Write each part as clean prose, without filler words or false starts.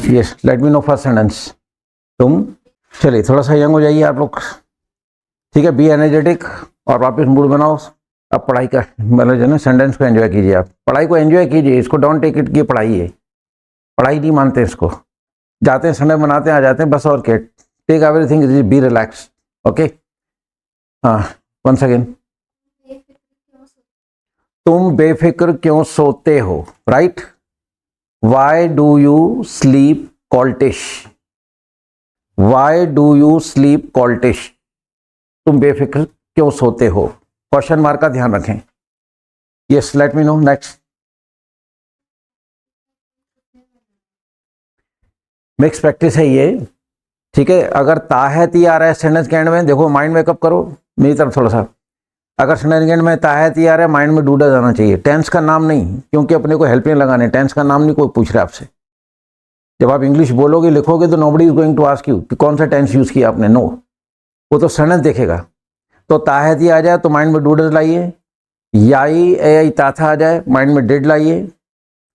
Yes, let me know first sentence. तुम, चलिए थोड़ा सा यंग हो जाइए आप लोग, ठीक है, बी एनर्जेटिक और वापस मूड बनाओ। अब पढ़ाई का मतलब जो ना सेंटेंस को एंजॉय कीजिए, आप पढ़ाई को एंजॉय कीजिए, इसको डोंट टेक इट की पढ़ाई है, पढ़ाई नहीं मानते इसको, जाते हैं संडे बनाते हैं आ जाते हैं बस, और क्या, take everything, be relax, okay. हाँ, वंस अगेन, तुम बेफिक्र क्यों सोते हो, right. Why do you sleep coltish, why do you sleep coltish, तुम बेफिक्र क्यों सोते हो, क्वेश्चन मार्क का ध्यान रखें। Yes, let me know next. Mix practice है ये, ठीक है। अगर ता है ती आ रहा है सेंटेंस के एंड में, देखो माइंड मेकअप करो मेरी तरफ थोड़ा सा। अगर सेंटेंस के एंड में ता है ती आ रहा है, माइंड में डूडा जाना चाहिए, टेंस का नाम नहीं, क्योंकि अपने को हेल्पिंग लगाने, टेंस का नाम नहीं कोई पूछ रहा है आपसे। जब आप इंग्लिश बोलोगे लिखोगे तो nobody is going to ask you कि कौन सा टेंस यूज किया आपने, नो, वो तो सेंटेंस देखेगा। तो ता है ती आ जाए तो माइंड में डूडर लाइए, याई ए ताथा आ जाए माइंड में डिड लाइए,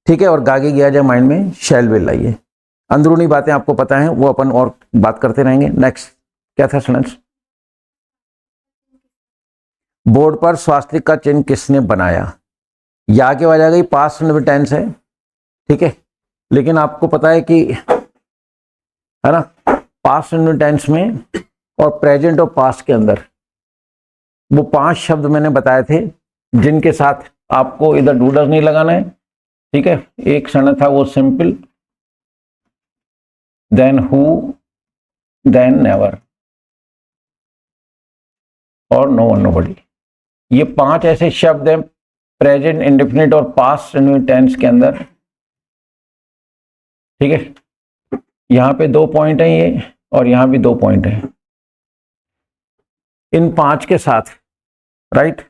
ठीक है, और गागे गया जाए माइंड में शैल विल लाइए। अंदरूनी बातें आपको पता है, वो अपन और बात करते रहेंगे। नेक्स्ट क्या था सेंटेंस, बोर्ड पर स्वास्तिक का चिन्ह किसने बनाया, या के वजह गई पास्ट टेंस है, ठीक है, लेकिन आपको पता है कि है ना, पास्ट टेंस में और प्रेजेंट और पास्ट के अंदर वो 5 शब्द मैंने बताए थे जिनके साथ आपको इधर डूडर नहीं लगाना है, ठीक है। एक सेंटेंस था वो simple, then who, then never और नो वन नोबडी। ये 5 ऐसे शब्द हैं प्रेजेंट इंडेफिनिट और पास्ट टेंस के अंदर, ठीक है। यहां पे 2 पॉइंट हैं ये, और यहां भी 2 पॉइंट हैं। इन 5 के साथ, राइट,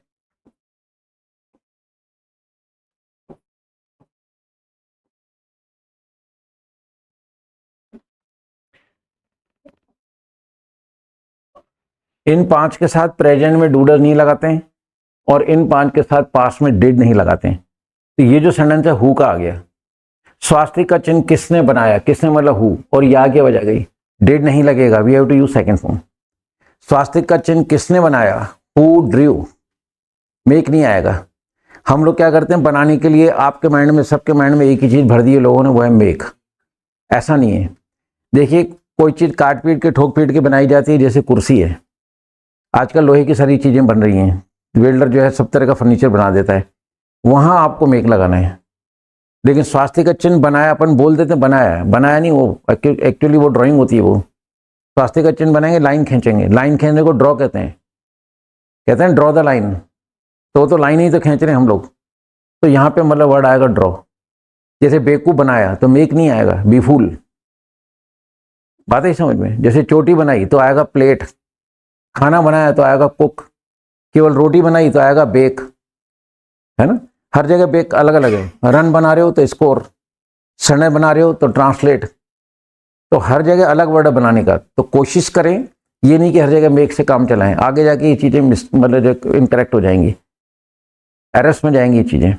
इन 5 के साथ प्रेजेंट में डूडर नहीं लगाते हैं, और इन 5 के साथ पास्ट में डिड नहीं लगाते हैं। तो ये जो सेंटेंस है हु का आ गया। स्वास्तिक का चिन्ह किसने बनाया, किसने मतलब हु, और या के वजह गई, डिड नहीं लगेगा, we have to use second form. स्वास्तिक का चिन्ह किसने बनाया, हु ड्रू, मेक नहीं आएगा। हम लोग क्या करते हैं बनाने के लिए, आपके माइंड में सबके माइंड में एक ही चीज भर दी है लोगों ने, वो है मेक। ऐसा नहीं है, देखिए कोई चीज काट पीट के ठोक पीट के बनाई जाती है, जैसे कुर्सी है, आजकल लोहे की सारी चीजें बन रही हैं, वेल्डर जो है सब तरह का फर्नीचर बना देता है, वहां आपको मेक लगाना है। लेकिन स्वास्तिक का चिन्ह बनाया, अपन बोल देते बनाया, बनाया नहीं, वो एक्चुअली वो ड्राइंग होती है। वो स्वास्तिक का चिन्ह बनाएंगे, लाइन खींचेंगे, लाइन खींचने को ड्रॉ कहते हैं ड्रॉ द लाइन, तो लाइन ही तो खींच रहे हैं हम लोग। तो यहाँ पे मतलब वर्ड आएगा ड्रॉ। जैसे बेवकूफ बनाया तो मेक नहीं आएगा, बीफूल, बात है समझ में। जैसे चोटी बनाई तो आएगा प्लेट, खाना बनाया तो आएगा कुक, केवल रोटी बनाई तो आएगा बेक, है ना। हर जगह बेक अलग अलग है, रन बना रहे हो तो स्कोर, समय बना रहे हो तो ट्रांसलेट, तो हर जगह अलग वर्ड बनाने का। तो कोशिश करें ये नहीं कि हर जगह मेक से काम चलाएं, आगे जाके ये चीजें मतलब जो इनकरेक्ट हो जाएंगी, एरर्स में जाएंगी ये चीजें।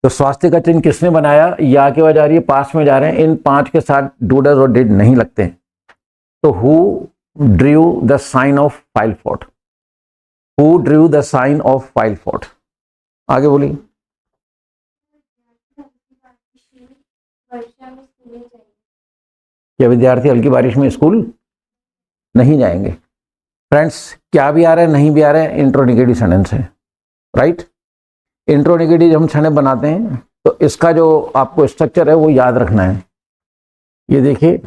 तो स्वास्थ्य का चिन्ह किसने बनाया, या के वजह आ रही है, पास में जा रहे हैं, इन 5 के साथ डूडर और डिड नहीं लगते। तो who drew the sign of file fort, who drew the sign of file fort, आगे बोलिए। क्या विद्यार्थी हल्की बारिश में स्कूल नहीं जाएंगे? फ्रेंड्स, क्या भी आ रहा है नहीं भी आ रहा है, इंट्रोनिगेटिव सेंटेंस है, राइट। इंट्रोनिगेटिव हम सेंटेंस बनाते हैं तो इसका जो आपको स्ट्रक्चर है वो याद रखना है। ये देखिए,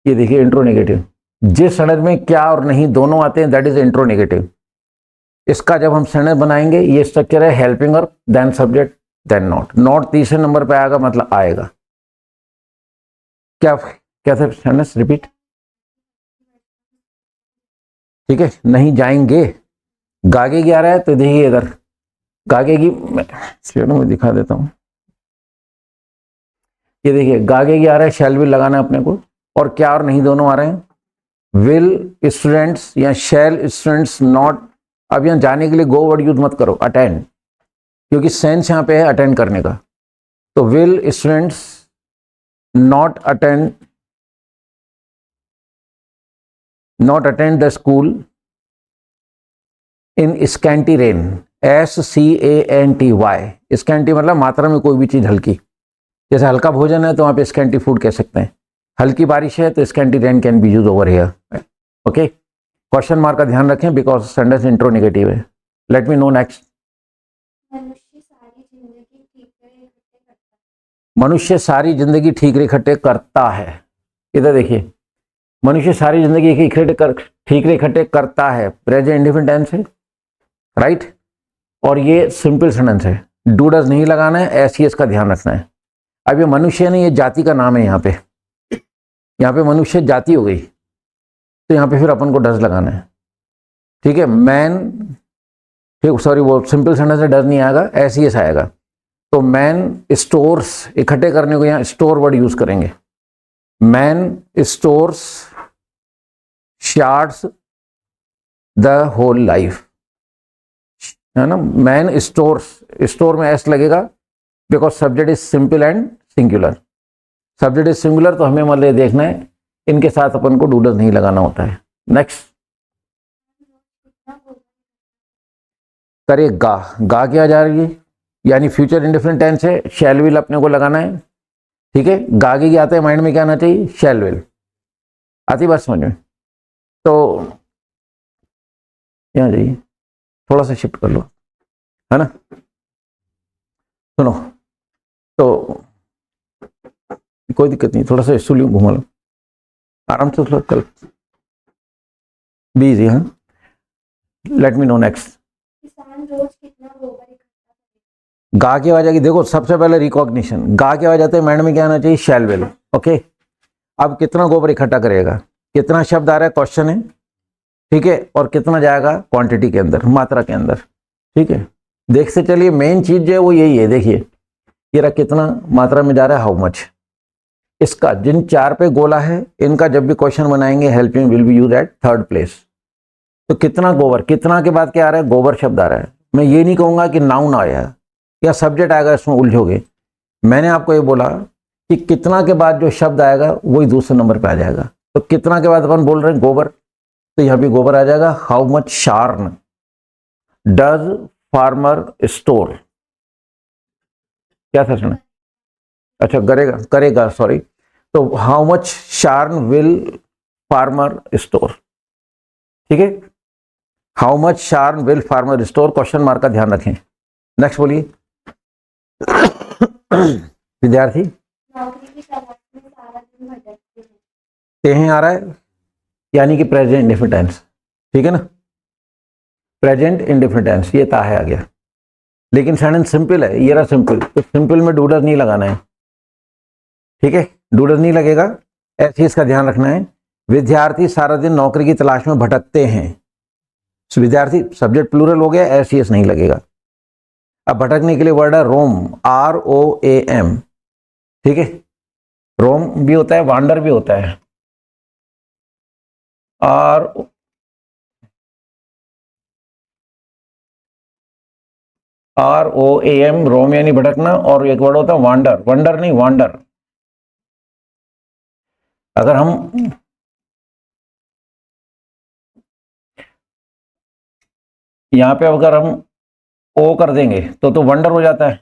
ये देखिए इंट्रोनिगेटिव, जिस सेंटेंस में क्या और नहीं दोनों आते हैं दैट इज इंट्रोनिगेटिव। इसका जब हम सेंटेंस बनाएंगे, ये स्ट्रक्चर है हेल्पिंग और then subject then not, not तीसरे नंबर पे आएगा, मतलब आएगा। क्या कैसे सेंटेंस रिपीट, ठीक है, नहीं जाएंगे, गागे की आ रहा है तो देखिए इधर गागे की, मैं दिखा देता हूं, ये देखिए गागे की आ रहा है, शैल विल लगाना है अपने को, और क्या और नहीं दोनों आ रहे हैं, विल स्टूडेंट्स या शैल स्टूडेंट्स नॉट। अब यहां जाने के लिए गो वर्ड यूज मत करो, अटेंड, क्योंकि सेंस यहां पे है अटेंड करने का, तो will students not attend the school in scanty rain, SCANTY। Scanty मतलब मात्रा में कोई भी चीज हल्की, जैसे हल्का भोजन है तो वहां पे स्कैंटी फूड कह सकते हैं, हल्की बारिश है तो scanty rain can be use over here. Okay, question mark का ध्यान रखें बिकॉज सेंटेंस इंट्रो नेगेटिव है। Let me know next. मनुष्य सारी जिंदगी ठीकरे इकट्ठे करता है। इधर देखिए, मनुष्य सारी जिंदगी ठीकरे इकट्ठे करता है, प्रेजेंट इंडेफिनिट टेंस है, राइट। और ये सिंपल सेंटेंस है, डू डज नहीं लगाना है, ऐसी इसका ध्यान रखना है। अब ये मनुष्य नहीं, ये जाति का नाम है। यहाँ पे मनुष्य जाति हो गई, तो यहाँ पे फिर अपन को डज लगाना है, ठीक है। मैन, ठीक, सॉरी वो सिंपल सेंटेंस है, डज नहीं आएगा, ऐसी एस आएगा। तो मैन स्टोर्स, इकट्ठे करने को यहाँ स्टोर वर्ड यूज करेंगे। Man stores shards the whole life, है ना। मैन स्टोर्स, स्टोर में एस लगेगा because subject is simple and singular. Subject is singular तो हमें मतलब देखना है, इनके साथ अपन को डू डज नहीं लगाना होता है। नेक्स्ट, करेगा, गा क्या जा रही है, यानी फ्यूचर इंडेफिनिट टेंस है, शैल विल अपने को लगाना है, ठीक है। गागे की आता है माइंड में क्या आना चाहिए, शैल विल। आती बात समझ में? तो यहाँ जाइए, थोड़ा सा शिफ्ट कर लो, है ना। सुनो, तो कोई दिक्कत नहीं, थोड़ा सा स्टूल घुमा लो आराम से, थोड़ा कल बिजी। हाँ, लेट मी नो नेक्स्ट। गा की आवाज आएगी, देखो सबसे पहले रिकॉग्निशन, गा की आवाज आते हैं माइंड में क्या आना चाहिए, शैल विल। ओके, अब कितना गोबर इकट्ठा करेगा, कितना शब्द आ रहा है क्वेश्चन है, ठीक है, और कितना जाएगा क्वांटिटी के अंदर, मात्रा के अंदर, ठीक है। देख से चलिए, मेन चीज जो है वो यही है, देखिए ये रहा कितना मात्रा में जा रहा है, हाउ मच। इसका जिन चार पे गोला है, इनका जब भी क्वेश्चन बनाएंगे helping will be use at third place. तो कितना गोबर, कितना के बाद क्या आ रहा है, गोबर शब्द आ रहा है। मैं ये नहीं कहूंगा कि नाउन आया या सब्जेक्ट आएगा, इसमें उलझोगे। मैंने आपको ये बोला कि कितना के बाद जो शब्द आएगा वही दूसरे नंबर पे आ जाएगा। तो कितना के बाद अपन बोल रहे हैं गोबर, तो यहाँ पे गोबर आ जाएगा। How much sharn does farmer store, क्या था सुना, अच्छा करेगा सॉरी। तो how much sharn will farmer store, ठीक है। How much sharn will farmer store, question mark का ध्यान रखें। नेक्स्ट बोलिए। विद्यार्थी तेहे आ रहा है, यानी कि प्रेजेंट इंडेफिनिट टेंस, ठीक है ना। प्रेजेंट इंडेफिनिट टेंस, ये ताहे आ गया, लेकिन सेंटेंस सिंपल है, ये रहा सिंपल, तो सिंपल में डू डज नहीं लगाना है, ठीक है। डू डज नहीं लगेगा, ऐसे इसका ध्यान रखना है। विद्यार्थी सारा दिन नौकरी की तलाश में भटकते हैं, विद्यार्थी सब्जेक्ट प्लूरल हो गया, ऐसे नहीं लगेगा। अब भटकने के लिए वर्ड है रोम, ROAM, ठीक है। रोम भी होता है, वांडर भी होता है, ROAM, रोम यानी भटकना, और एक वर्ड होता है वांडर, वंडर नहीं वांडर। अगर हम यहाँ पे अगर हम ओ कर देंगे तो वंडर हो जाता है,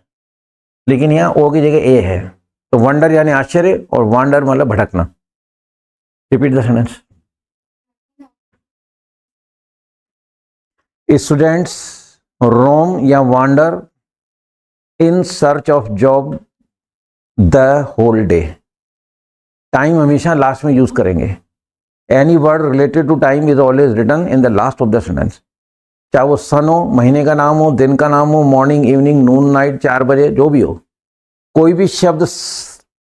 लेकिन यहाँ ओ की जगह ए है, तो वंडर यानी आश्चर्य और वांडर मतलब भटकना। Repeat the sentence. Students roam या wander in search of job the whole day. Time हमेशा लास्ट में यूज करेंगे। Any word related to time is always written in the last of the sentence, चाहे वो सन हो, महीने का नाम हो, दिन का नाम हो, मॉर्निंग, इवनिंग, नून, नाइट, 4 बजे, जो भी हो। कोई भी शब्द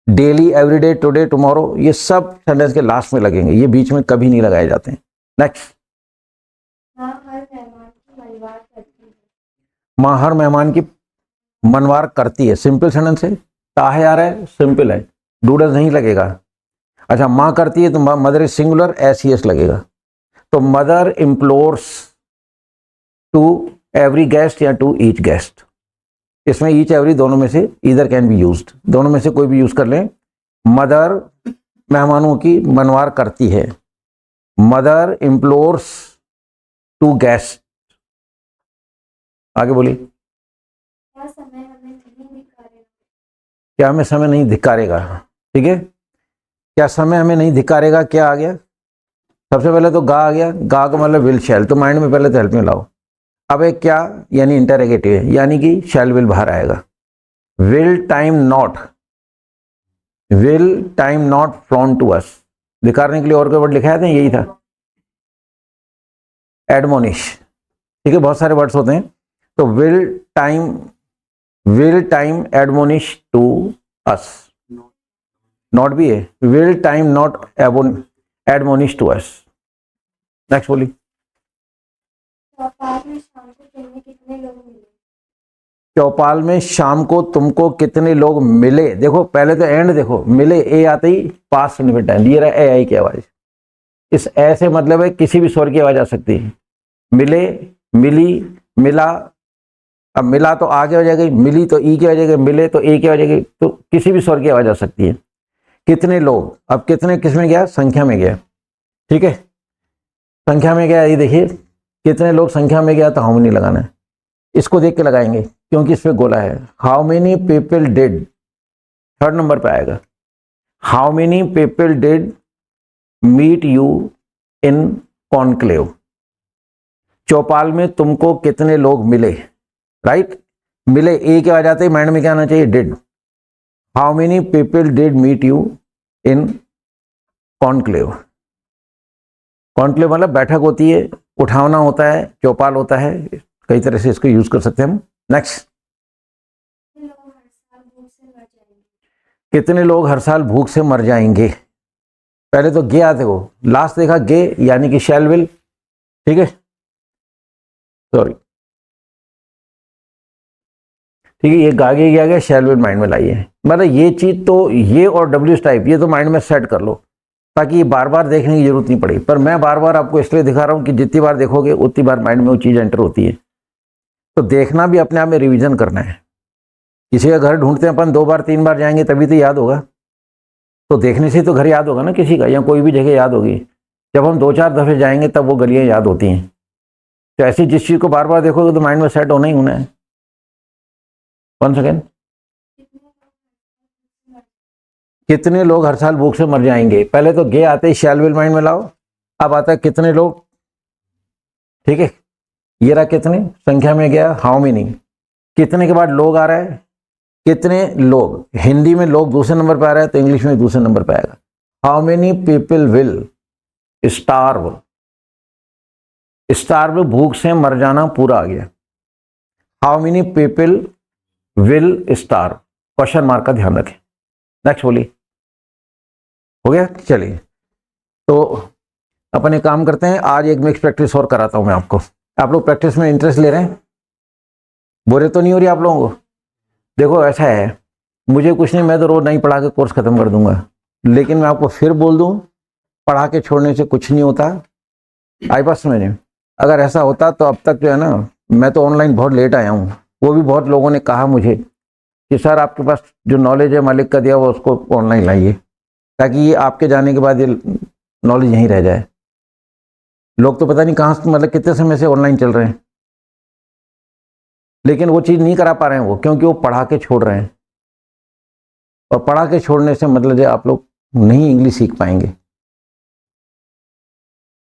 डेली, एवरीडे, टुडे, टुमारो, ये सब सेंटेंस के लास्ट में लगेंगे, ये बीच में कभी नहीं लगाए जाते हैं। नेक्स्ट, माँ हर मेहमान की मनवार करती है, सिंपल सेंटेंस है, ताहे आ रहा है, सिंपल है, डू डज नहीं लगेगा। अच्छा, माँ करती है तो मदर इज सिंगुलर, SES लगेगा। तो मदर इम्प्लोर्स टू एवरी गेस्ट या टू ईच गेस्ट, इसमें ईच एवरी दोनों में से ईदर कैन बी यूज्ड, दोनों में से कोई भी यूज कर लें। मदर मेहमानों की मनवार करती है, मदर इम्प्लोर्स टू गेस्ट। आगे बोलिए। क्या समय हमें नहीं धिक्कारेगा? क्या हमें समय नहीं धिक्कारेगा, ठीक है। क्या समय हमें नहीं धिक्कारेगा, क्या आ गया? सबसे पहले तो गा आ गया, गा का मतलब विल शैल, तो माइंड में पहले तो हेल्प में लाओ। अब एक क्या यानी इंटरोगेटिव है, यानी कि शैल विल बाहर आएगा। Will time not, will time not flown to us, धिक्कारने के लिए और कोई वर्ड लिखाया था, यही था एडमोनिश, ठीक है। बहुत सारे वर्ड्स होते हैं, तो will time admonish to us, not भी है, will time not admonish to us. Next बोली। चौपाल में शाम को तुम्हें कितने लोग मिले? चौपाल में शाम को तुमको कितने लोग मिले। देखो पहले तो एंड देखो, मिले ए आते ही पास्ट इंडेफिनिट टाइम, ये रहा ए आई की आवाज। इस ए से मतलब है किसी भी स्वर की आवाज आ सकती है। मिले, मिली, मिला, अब मिला तो आ की हो जाएगी, मिली तो ई की हो जाएगी, मिले तो ए की हो जाएगी, तो किसी भी स्वर की आवाज आ सकती है। कितने लोग, अब कितने किस में गया, संख्या में गया, ठीक है। संख्या में गया, ये देखिए कितने लोग संख्या में गया, तो हाउ मेनी लगाना है, इसको देख के लगाएंगे क्योंकि इस पे गोला है। How many people did, third number पे आएगा। How many people did meet you in conclave, चौपाल में तुमको कितने लोग मिले, राइट। मिले ए के आ जाते ही माइंड में क्या आना चाहिए, did. How many people did meet you in conclave, conclave मतलब बैठक होती है, उठावना होता है, चौपाल होता है, कई तरह से इसको यूज कर सकते हैं हम। नेक्स्ट। कितने लोग हर साल भूख से मर जाएंगे, पहले तो गे आते हो, लास्ट देखा गे यानी कि शैल विल, ठीक है, सॉरी, ठीक है। ये गागे गया गया, शैल विल माइंड में लाइए, मतलब ये चीज तो ये और डब्ल्यू टाइप ये तो माइंड में सेट कर लो ताकि ये बार बार देखने की जरूरत नहीं पड़े। पर मैं बार बार आपको इसलिए दिखा रहा हूं कि जितनी बार देखोगे उतनी बार माइंड में वो चीज एंटर होती है। तो देखना भी अपने आप में रिवीजन करना है। किसी का घर ढूंढते हैं अपन, 2 बार 3 बार जाएंगे तभी तो याद होगा, तो देखने से तो घर याद होगा ना किसी का, या कोई भी जगह याद होगी। जब हम 2-4 दफे जाएंगे तब वो गलियां याद होती हैं। तो ऐसी जिस चीज को बार बार देखोगे तो माइंड में सेट होना ही होना है। 1 सेकेंड। कितने लोग हर साल भूख से मर जाएंगे, पहले तो गे आते ही शैल विल माइंड में लाओ, अब आता है कितने लोग, ठीक है। ये रहा कितने, संख्या में गया हाउ मेनी, कितने के बाद लोग आ रहा है, कितने लोग, हिंदी में लोग दूसरे नंबर पर आ रहा है तो इंग्लिश में दूसरे नंबर पर आएगा। How many people will starve, starve भूख से मर जाना पूरा आ गया। How many people will starve, question mark का ध्यान रखें। नेक्स्ट बोलिए, हो गया। चलिए तो अपन एक काम करते हैं, आज एक मिक्स प्रैक्टिस और कराता हूं मैं आपको। आप लोग प्रैक्टिस में इंटरेस्ट ले रहे हैं, बोरे तो नहीं हो रही आप लोगों को? देखो ऐसा है, मुझे कुछ नहीं, मैं तो रोज नहीं पढ़ा के कोर्स खत्म कर दूंगा, लेकिन मैं आपको फिर बोल दूं, पढ़ा के छोड़ने से कुछ नहीं होता। आई बात समझ में? अगर ऐसा होता तो अब तक जो है ना, मैं तो ऑनलाइन बहुत लेट आया हूँ। वो भी बहुत लोगों ने कहा मुझे कि सर आपके पास जो नॉलेज है मालिक का दिया हुआ उसको ऑनलाइन लाइए, ताकि ये आपके जाने के बाद ये नॉलेज यहीं रह जाए। लोग तो पता नहीं कहाँ से, मतलब कितने समय से ऑनलाइन चल रहे हैं, लेकिन वो चीज़ नहीं करा पा रहे हैं वो, क्योंकि वो पढ़ा के छोड़ रहे हैं। और पढ़ा के छोड़ने से मतलब जो आप लोग नहीं इंग्लिश सीख पाएंगे।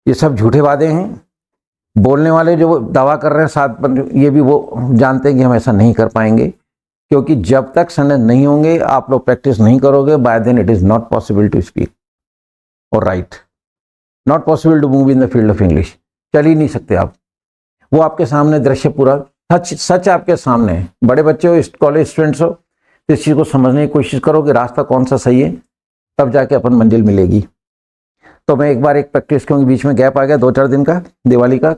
ये सब झूठे वादे हैं। बोलने वाले जो दावा कर रहे हैं साथ, ये भी वो जानते हैं कि हम ऐसा नहीं कर पाएंगे, क्योंकि जब तक सेंटेंस नहीं होंगे, आप लोग प्रैक्टिस नहीं करोगे, by then it is not possible to speak और write, not possible to move in the field of English. चल ही नहीं सकते आप। वो आपके सामने दृश्य पूरा सच आपके सामने है। बड़े बच्चे हो, कॉलेज स्टूडेंट्स हो, तो इस चीज़ को समझने की कोशिश करो कि रास्ता कौन सा सही है, तब जाके अपन मंजिल मिलेगी। तो मैं एक बार एक प्रैक्टिस, क्योंकि बीच में गैप आ गया 2-4 दिन का दिवाली का,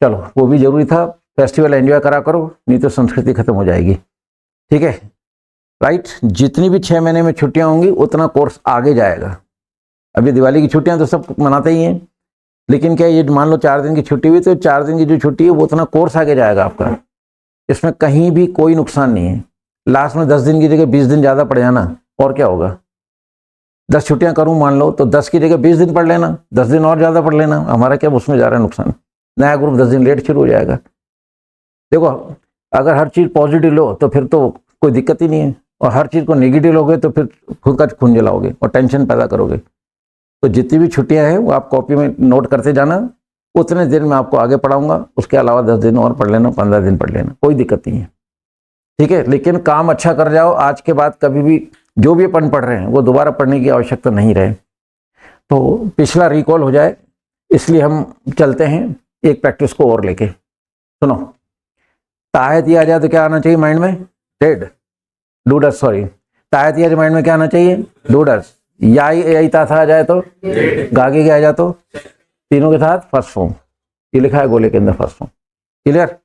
चलो वो भी जरूरी था। फेस्टिवल एंजॉय करा करो, नहीं तो संस्कृति खत्म हो जाएगी, ठीक है, राइट। जितनी भी 6 महीने में छुट्टियां होंगी उतना कोर्स आगे जाएगा। अभी दिवाली की छुट्टियां तो सब मनाते ही हैं, लेकिन क्या ये मान लो 4 दिन की छुट्टी हुई, तो 4 दिन की जो छुट्टी है वो उतना कोर्स आगे जाएगा आपका। इसमें कहीं भी कोई नुकसान नहीं है। लास्ट में 10 दिन की जगह 20 दिन ज़्यादा पड़ जाना, और क्या होगा? 10 छुट्टियां करूं मान लो, तो 10 की जगह 20 दिन पढ़ लेना, 10 दिन और ज़्यादा पढ़ लेना, हमारा क्या उसमें जा रहा है नुकसान? नया ग्रुप 10 दिन लेट शुरू हो जाएगा। देखो, अगर हर चीज़ पॉजिटिव लो तो फिर तो कोई दिक्कत ही नहीं है, और हर चीज़ को नेगेटिव लोगे तो फिर खुद का खून जलाओगे और टेंशन पैदा करोगे। तो जितनी भी छुट्टियां हैं वो आप कॉपी में नोट करते जाना, उतने दिन में आपको आगे पढ़ाऊंगा, उसके अलावा 10 दिन और पढ़ लेना, 15 दिन पढ़ लेना, कोई दिक्कत नहीं है, ठीक है। लेकिन काम अच्छा कर जाओ, आज के बाद कभी भी जो भी अपन पढ़ रहे हैं वो दोबारा पढ़ने की आवश्यकता नहीं रहे, तो पिछला रिकॉल हो जाए, इसलिए हम चलते हैं एक प्रैक्टिस को और लेके। सुनो, तायत आ जाए तो क्या आना चाहिए माइंड में? डेड, डूडस, सॉरी, तायत आ जाए माइंड में क्या आना चाहिए? डूडस। या था आ जाए तो गागे के आ जाए तो तीनों के साथ फर्स्ट फॉर्म, ये लिखा है गोले के अंदर फर्स्ट फॉर्म। क्लियर?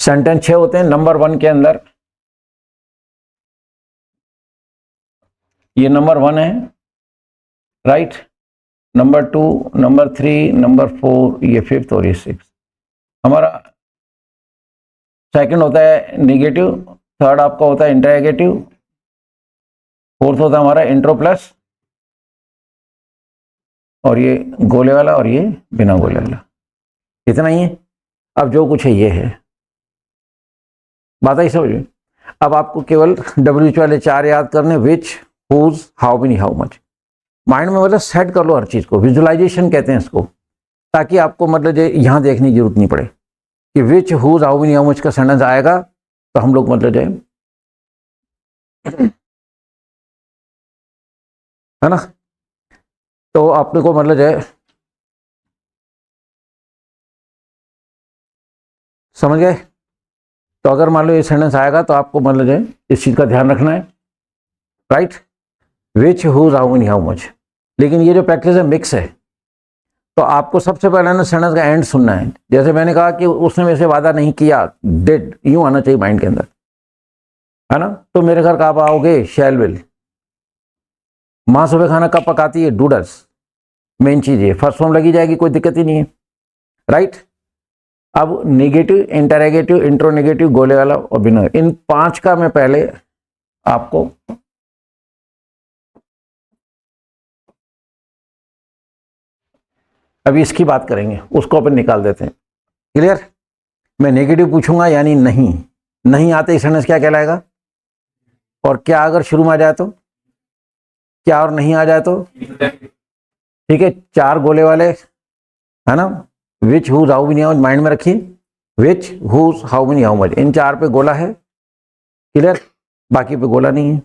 सेंटेंस 6 होते हैं। नंबर 1 के अंदर ये नंबर 1 है, राइट। नंबर 2, नंबर 3, नंबर 4, ये 5th और ये 6th। हमारा सेकंड होता है निगेटिव, थर्ड आपका होता है इंटरगेटिव, फोर्थ होता है हमारा इंट्रो प्लस, और ये गोले वाला और ये बिना गोले वाला। इतना ही है। अब जो कुछ है ये है, बात आई समझ? अब आपको केवल WH वाले 4 याद करने, which, whose, how many, how much. Mind में मतलब सेट कर लो हर चीज को, विजुअलाइजेशन कहते हैं इसको, ताकि आपको मतलब यहाँ देखने की जरूरत नहीं पड़े कि which, whose, how many, how much का सेंटेंस आएगा तो हम लोग मतलब है ना, तो आपने को मतलब समझ गए? तो अगर मान लो ये सेंटेंस आएगा तो आपको मतलब इस चीज का ध्यान रखना है, right. Which, whose, how many, how much. लेकिन ये जो प्रैक्टिस है मिक्स है, तो आपको सबसे पहले ना सेंटेंस का एंड सुनना है। जैसे मैंने कहा कि उसने मेरे से वादा नहीं किया, डिड, यूं आना चाहिए माइंड के अंदर, है ना। तो मेरे घर कब आओगे? शैल विल। माँ सुबह खाना कब पकाती है? डूडस। मेन चीज है, फर्स्ट फॉर्म लगी जाएगी, कोई दिक्कत ही नहीं है, राइट। अब नेगेटिव, इंटरगेटिव, इंट्रोनेगेटिव, गोले वाला और बिना, इन 5 का मैं पहले आपको अभी इसकी बात करेंगे, उसको अपन निकाल देते हैं। क्लियर? मैं नेगेटिव पूछूंगा यानी नहीं, नहीं आते ही सेंटेंस क्या कहलाएगा? और क्या अगर शुरू में आ जाए तो? क्या और नहीं आ जाए तो? ठीक है। 4 गोले वाले, है ना, which, whose, how many, how much, mind में रखिए। Which, whose, how many, how much, इन 4 पे गोला है। क्लियर? बाकी पे गोला नहीं है।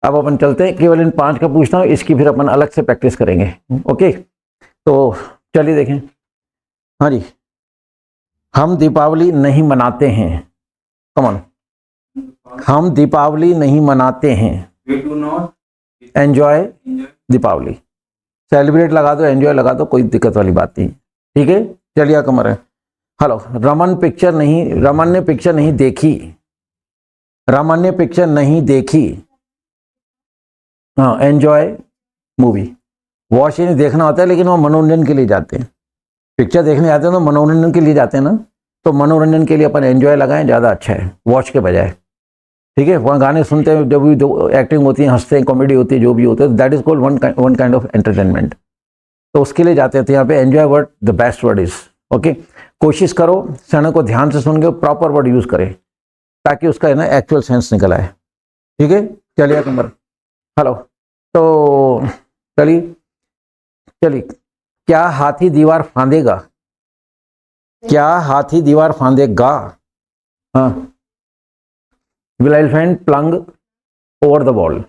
अब अपन चलते हैं, केवल इन 5 का पूछता हूं, इसकी फिर अपन अलग से प्रैक्टिस करेंगे। ओके, तो चलिए देखें। हाँ जी, हम दीपावली नहीं मनाते हैं। कमॉन, हम दीपावली नहीं मनाते हैं। एंजॉय दीपावली। सेलिब्रेट लगा दो, एंजॉय लगा दो, कोई दिक्कत वाली बात नहीं, ठीक है। चलिए कमर है। हेलो, रमन ने पिक्चर नहीं देखी। रमन ने पिक्चर नहीं देखी। हाँ, एंजॉय मूवी। वॉच नहीं देखना होता है, लेकिन वो मनोरंजन के लिए जाते हैं। पिक्चर देखने जाते हैं तो मनोरंजन के लिए जाते हैं ना, तो मनोरंजन के लिए अपन एंजॉय लगाएं, ज़्यादा अच्छा है वॉच के बजाय, ठीक है। वहाँ गाने सुनते हैं, जब भी एक्टिंग होती है, हंसते हैं, कॉमेडी होती है, जो भी होता है, that is called one kind of entertainment. तो उसके लिए जाते थे यहाँ पे। Enjoy word the best word is, okay. कोशिश करो सैन को ध्यान से सुन के प्रॉपर वर्ड यूज करें, ताकि उसका है ना एक्चुअल सेंस निकल आए, ठीक है। चलिए नंबर, हेलो, तो चलिए, क्या हाथी दीवार फांदेगा? क्या हाथी दीवार फांदेगा? हाँ, will elephant plunge over the wall.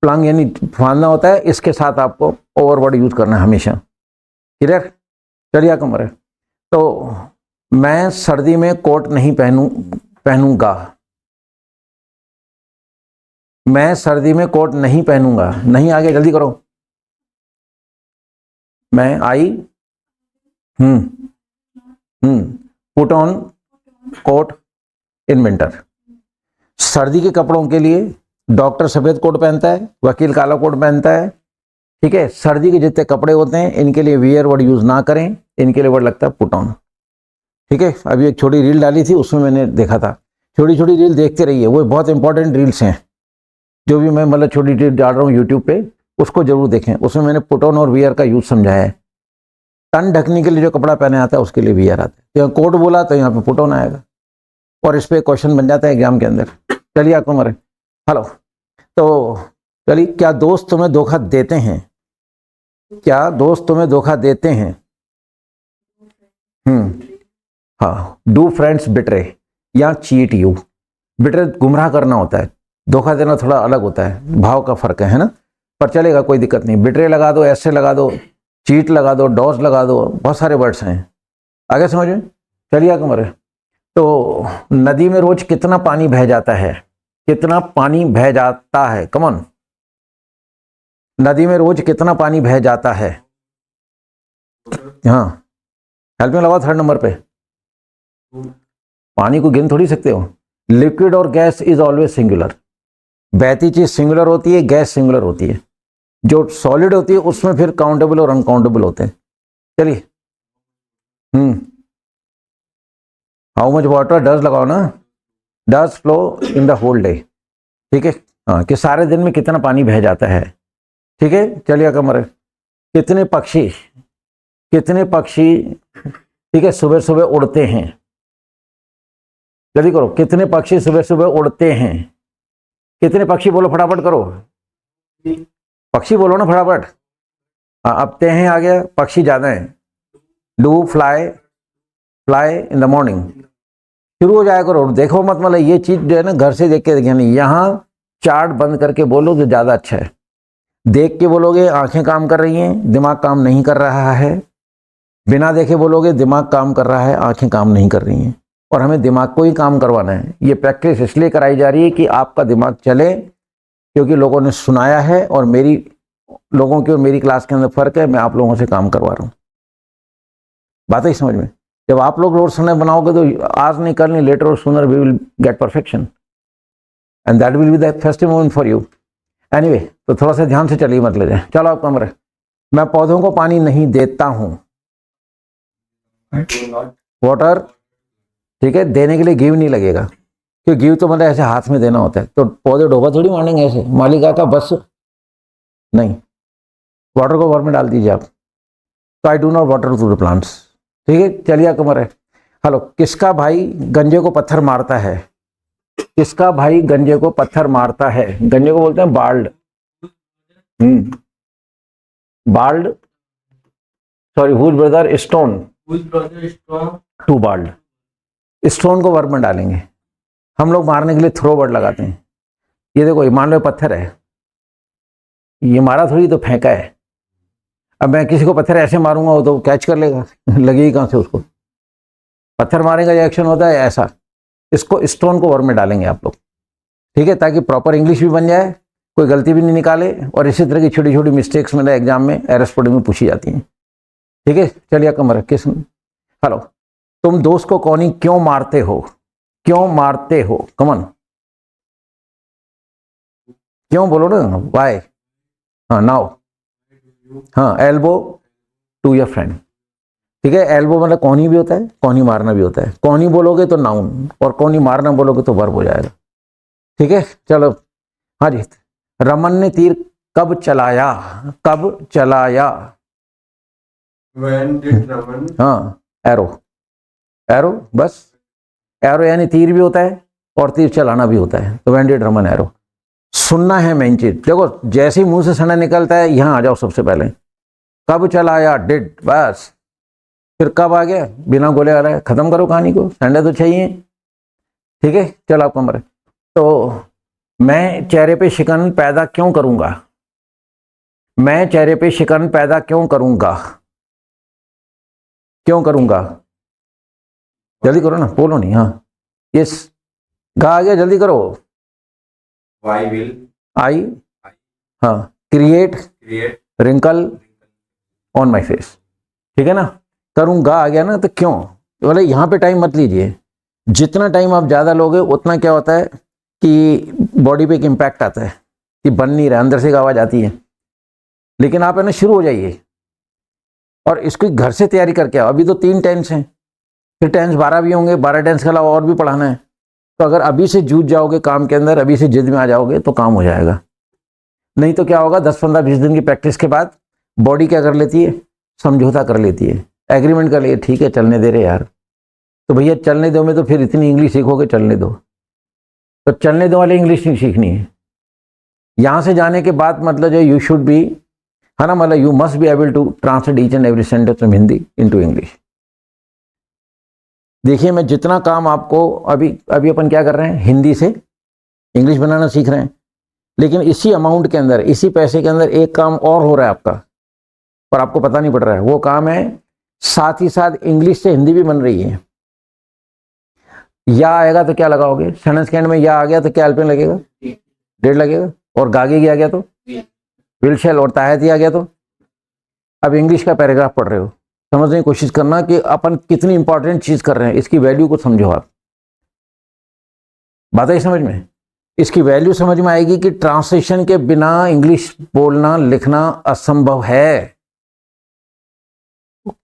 Plunge यानी फांदना होता है, इसके साथ आपको ओवर वर्ड यूज करना है हमेशा। क्लियर? चलिए कमर है। तो मैं सर्दी में कोट नहीं पहनूंगा। मैं सर्दी में कोट नहीं पहनूंगा। नहीं, आगे जल्दी करो। मैं put on quote in winter. सर्दी के कपड़ों के लिए डॉक्टर सफेद कोट पहनता है, वकील काला कोट पहनता है, ठीक है। सर्दी के जितने कपड़े होते हैं इनके लिए वियर वर्ड यूज ना करें, इनके लिए वर्ड लगता है पुट ऑन। ठीक है, अभी एक छोटी रील डाली थी, उसमें मैंने देखा था। छोटी छोटी रील देखते रहिए, वो बहुत इंपॉर्टेंट रील्स हैं। जो भी मैं मतलब छोटी रील डाल रहा हूँ यूट्यूब पे, उसको जरूर देखें। उसमें मैंने पुट ऑन और वियर का यूज समझाया है। तन ढकने के लिए जो कपड़ा पहने आता है उसके लिए वियर आता है। यहाँ कोट बोला तो यहाँ पे पुट ऑन आएगा, और इस पे क्वेश्चन बन जाता है एग्जाम के अंदर। चलिए आपको मरे। हेलो, तो चलिए, क्या दोस्त तुम्हें धोखा देते हैं? क्या दोस्त तुम्हें धोखा देते हैं? हाँ, डू फ्रेंड्स बिट्रे या चीट यू। बिट्रे गुमराह करना होता है, धोखा देना थोड़ा अलग होता है, भाव का फर्क है ना, पर चलेगा, कोई दिक्कत नहीं। बिट्रे लगा दो, ऐसे लगा दो, चीट लगा दो, डॉज लगा दो, बहुत सारे वर्ड्स हैं, आगे समझ में। चलिए आगे मरे। तो नदी में रोज कितना पानी बह जाता है? कितना पानी बह जाता है? कमॉन, नदी में रोज कितना पानी बह जाता है? हाँ, हेल्प में लगाओ थर्ड नंबर पे। पानी को गिन थोड़ी सकते हो। लिक्विड और गैस इज ऑलवेज सिंगुलर। बहती चीज सिंगुलर होती है, गैस सिंगुलर होती है। जो सॉलिड होती है उसमें फिर काउंटेबल और अनकाउंटेबल होते हैं। चलिए, हाउ मच वाटर डज लगाओ ना, does flow in the whole day. ठीक है, हाँ, कि सारे दिन में कितना पानी बह जाता है। ठीक है, चलिए कमर। कितने पक्षी, कितने पक्षी, ठीक है, सुबह सुबह उड़ते हैं? जल्दी करो, कितने पक्षी सुबह सुबह उड़ते हैं? कितने पक्षी बोलो, फटाफट करो, पक्षी बोलो ना फटाफट। हाँ, अब ते हैं आ गया, पक्षी ज्यादा हैं। Do fly, fly in the morning. शुरू हो जाया करो, देखो मत, मतलब ये चीज जो है ना घर से देख के देखिए नहीं, यहाँ चार्ट बंद करके बोलो तो ज्यादा अच्छा है। देख के बोलोगे आंखें काम कर रही हैं, दिमाग काम नहीं कर रहा है। बिना देखे बोलोगे दिमाग काम कर रहा है, आंखें काम नहीं कर रही हैं। और हमें दिमाग को ही काम करवाना है। ये प्रैक्टिस इसलिए कराई जा रही है कि आपका दिमाग चले, क्योंकि लोगों ने सुनाया है, और मेरी लोगों की और मेरी क्लास के अंदर फर्क है, मैं आप लोगों से काम करवा रहा हूँ। बात है समझ में। जब आप लोग रोज समय बनाओगे तो आज नहीं कल नहीं, लेटर और sooner we will get perfection, and that will be the festive moment for you. Anyway, तो थोड़ा सा ध्यान से चलिए, मत ले जाए। चलो आप कमरे। मैं पौधों को पानी नहीं देता हूँ। वाटर, ठीक है, देने के लिए गिव नहीं लगेगा, क्योंकि गिव तो मतलब ऐसे हाथ में देना होता है, तो पौधे डोबा थोड़ी मारेंगे ऐसे, मालिका का बस नहीं। वाटर को वर्ड में डाल दीजिए आप। तो I do not water to the plants. ठीक है, चलिए कमर है। हेलो, किसका भाई गंजे को पत्थर मारता है? किसका भाई गंजे को पत्थर मारता है? गंजे को बोलते हैं bald. Bald, sorry, whose brother stone, to bald. Stone को वर्ब में डालेंगे। हम लोग मारने के लिए थ्रो वर्ड लगाते हैं। ये देखो, ये मान लो पत्थर है, ये मारा थोड़ी तो फेंका है। अब मैं किसी को पत्थर ऐसे मारूंगा वो तो कैच कर लेगा, लगेगी कहां से उसको। पत्थर मारने का रिएक्शन होता है ऐसा। इसको स्टोन को वर्ब में डालेंगे आप लोग, ठीक है, ताकि प्रॉपर इंग्लिश भी बन जाए, कोई गलती भी नहीं निकाले। और इसी तरह की छोटी छोटी मिस्टेक्स मेरे एग्जाम में एरस्पोर्टिंग में पूछी जाती हैं। ठीक है, चलिए कमर किस। हेलो, तुम दोस्त को कौनी क्यों मारते हो? क्यों मारते हो? कमन, क्यों बोलो ना, वाई। हाँ, नाउ। हाँ, एल्बो टू योर फ्रेंड। ठीक है, एल्बो मतलब कौनी भी होता है, कौनी मारना भी होता है। कौनी बोलोगे तो नाउन, और कौनी मारना बोलोगे तो वर्ब हो जाएगा। ठीक है, चलो। हाँ जी, रमन ने तीर कब चलाया? कब चलाया? When did Raman? हाँ, एरो, एरो, बस। एरो यानी तीर भी होता है और तीर चलाना भी होता है, तो व्हेन डिड रमन एरो। सुनना है मेन चीज। देखो, जैसे ही मुंह से सना निकलता है, यहां आ जाओ सबसे पहले। कब चलाया, डिड, बस। फिर कब आ गया, बिना बोले आ रहा है। खत्म करो कहानी को, संडे तो चाहिए। ठीक है, चलो आप कमरे। तो मैं चेहरे पे शिकन पैदा क्यों करूंगा? मैं चेहरे पे शिकन पैदा क्यों करूंगा? क्यों करूंगा? जल्दी करो ना, बोलो नहीं। हाँ, यस, गा आ गया, जल्दी करो। Why will आई, हाँ, create create wrinkle on my face. ठीक है ना, करूंगा आ गया ना, तो क्यों, बोले यहाँ पे टाइम मत लीजिए। जितना टाइम आप ज्यादा लोगे उतना क्या होता है कि बॉडी पे एक इम्पैक्ट आता है कि बन नहीं रहा, अंदर से एक आवाज आती है। लेकिन आप है ना शुरू हो जाइए और इसको घर से तैयारी करके आओ। अभी तो 3 टेंस हैं, फिर टेंस 12 भी होंगे, 12 टेंस के अलावा और भी पढ़ाना है। तो अगर अभी से जूझ जाओगे काम के अंदर, अभी से जिद में आ जाओगे तो काम हो जाएगा। नहीं तो क्या होगा, 10, 15, 20 दिन की प्रैक्टिस के बाद बॉडी क्या कर लेती है, समझौता कर लेती है, एग्रीमेंट कर लिए, ठीक है चलने दे रहे यार। तो भैया चलने दो में तो फिर इतनी इंग्लिश सीखोगे, चलने दो। तो चलने दो वाली इंग्लिश नहीं सीखनी है। यहाँ से जाने के बाद मतलब जो यू शुड बी, है ना, मतलब you must be able to translate each and every sentence from Hindi into English. देखिए मैं जितना काम आपको अभी अपन क्या कर रहे हैं, हिंदी से इंग्लिश बनाना सीख रहे हैं, लेकिन इसी अमाउंट के अंदर, इसी पैसे के अंदर एक काम और हो रहा है आपका, पर आपको पता नहीं पड़ रहा है। वो काम है साथ ही साथ इंग्लिश से हिंदी भी बन रही है। या आएगा तो क्या लगाओगे, सेंटेंस के एंड में या आ गया तो क्या एल्पेन लगेगा, डेढ़ लगेगा। और गागे आ गया तो विल शैल, और ताहती आ गया तो। अब इंग्लिश का पैराग्राफ पढ़ रहे हो, समझने की कोशिश करना कि अपन कितनी इंपॉर्टेंट चीज कर रहे हैं, इसकी वैल्यू को समझो आप। बात है समझ में, इसकी वैल्यू समझ में आएगी कि ट्रांसलेशन के बिना इंग्लिश बोलना लिखना असंभव है।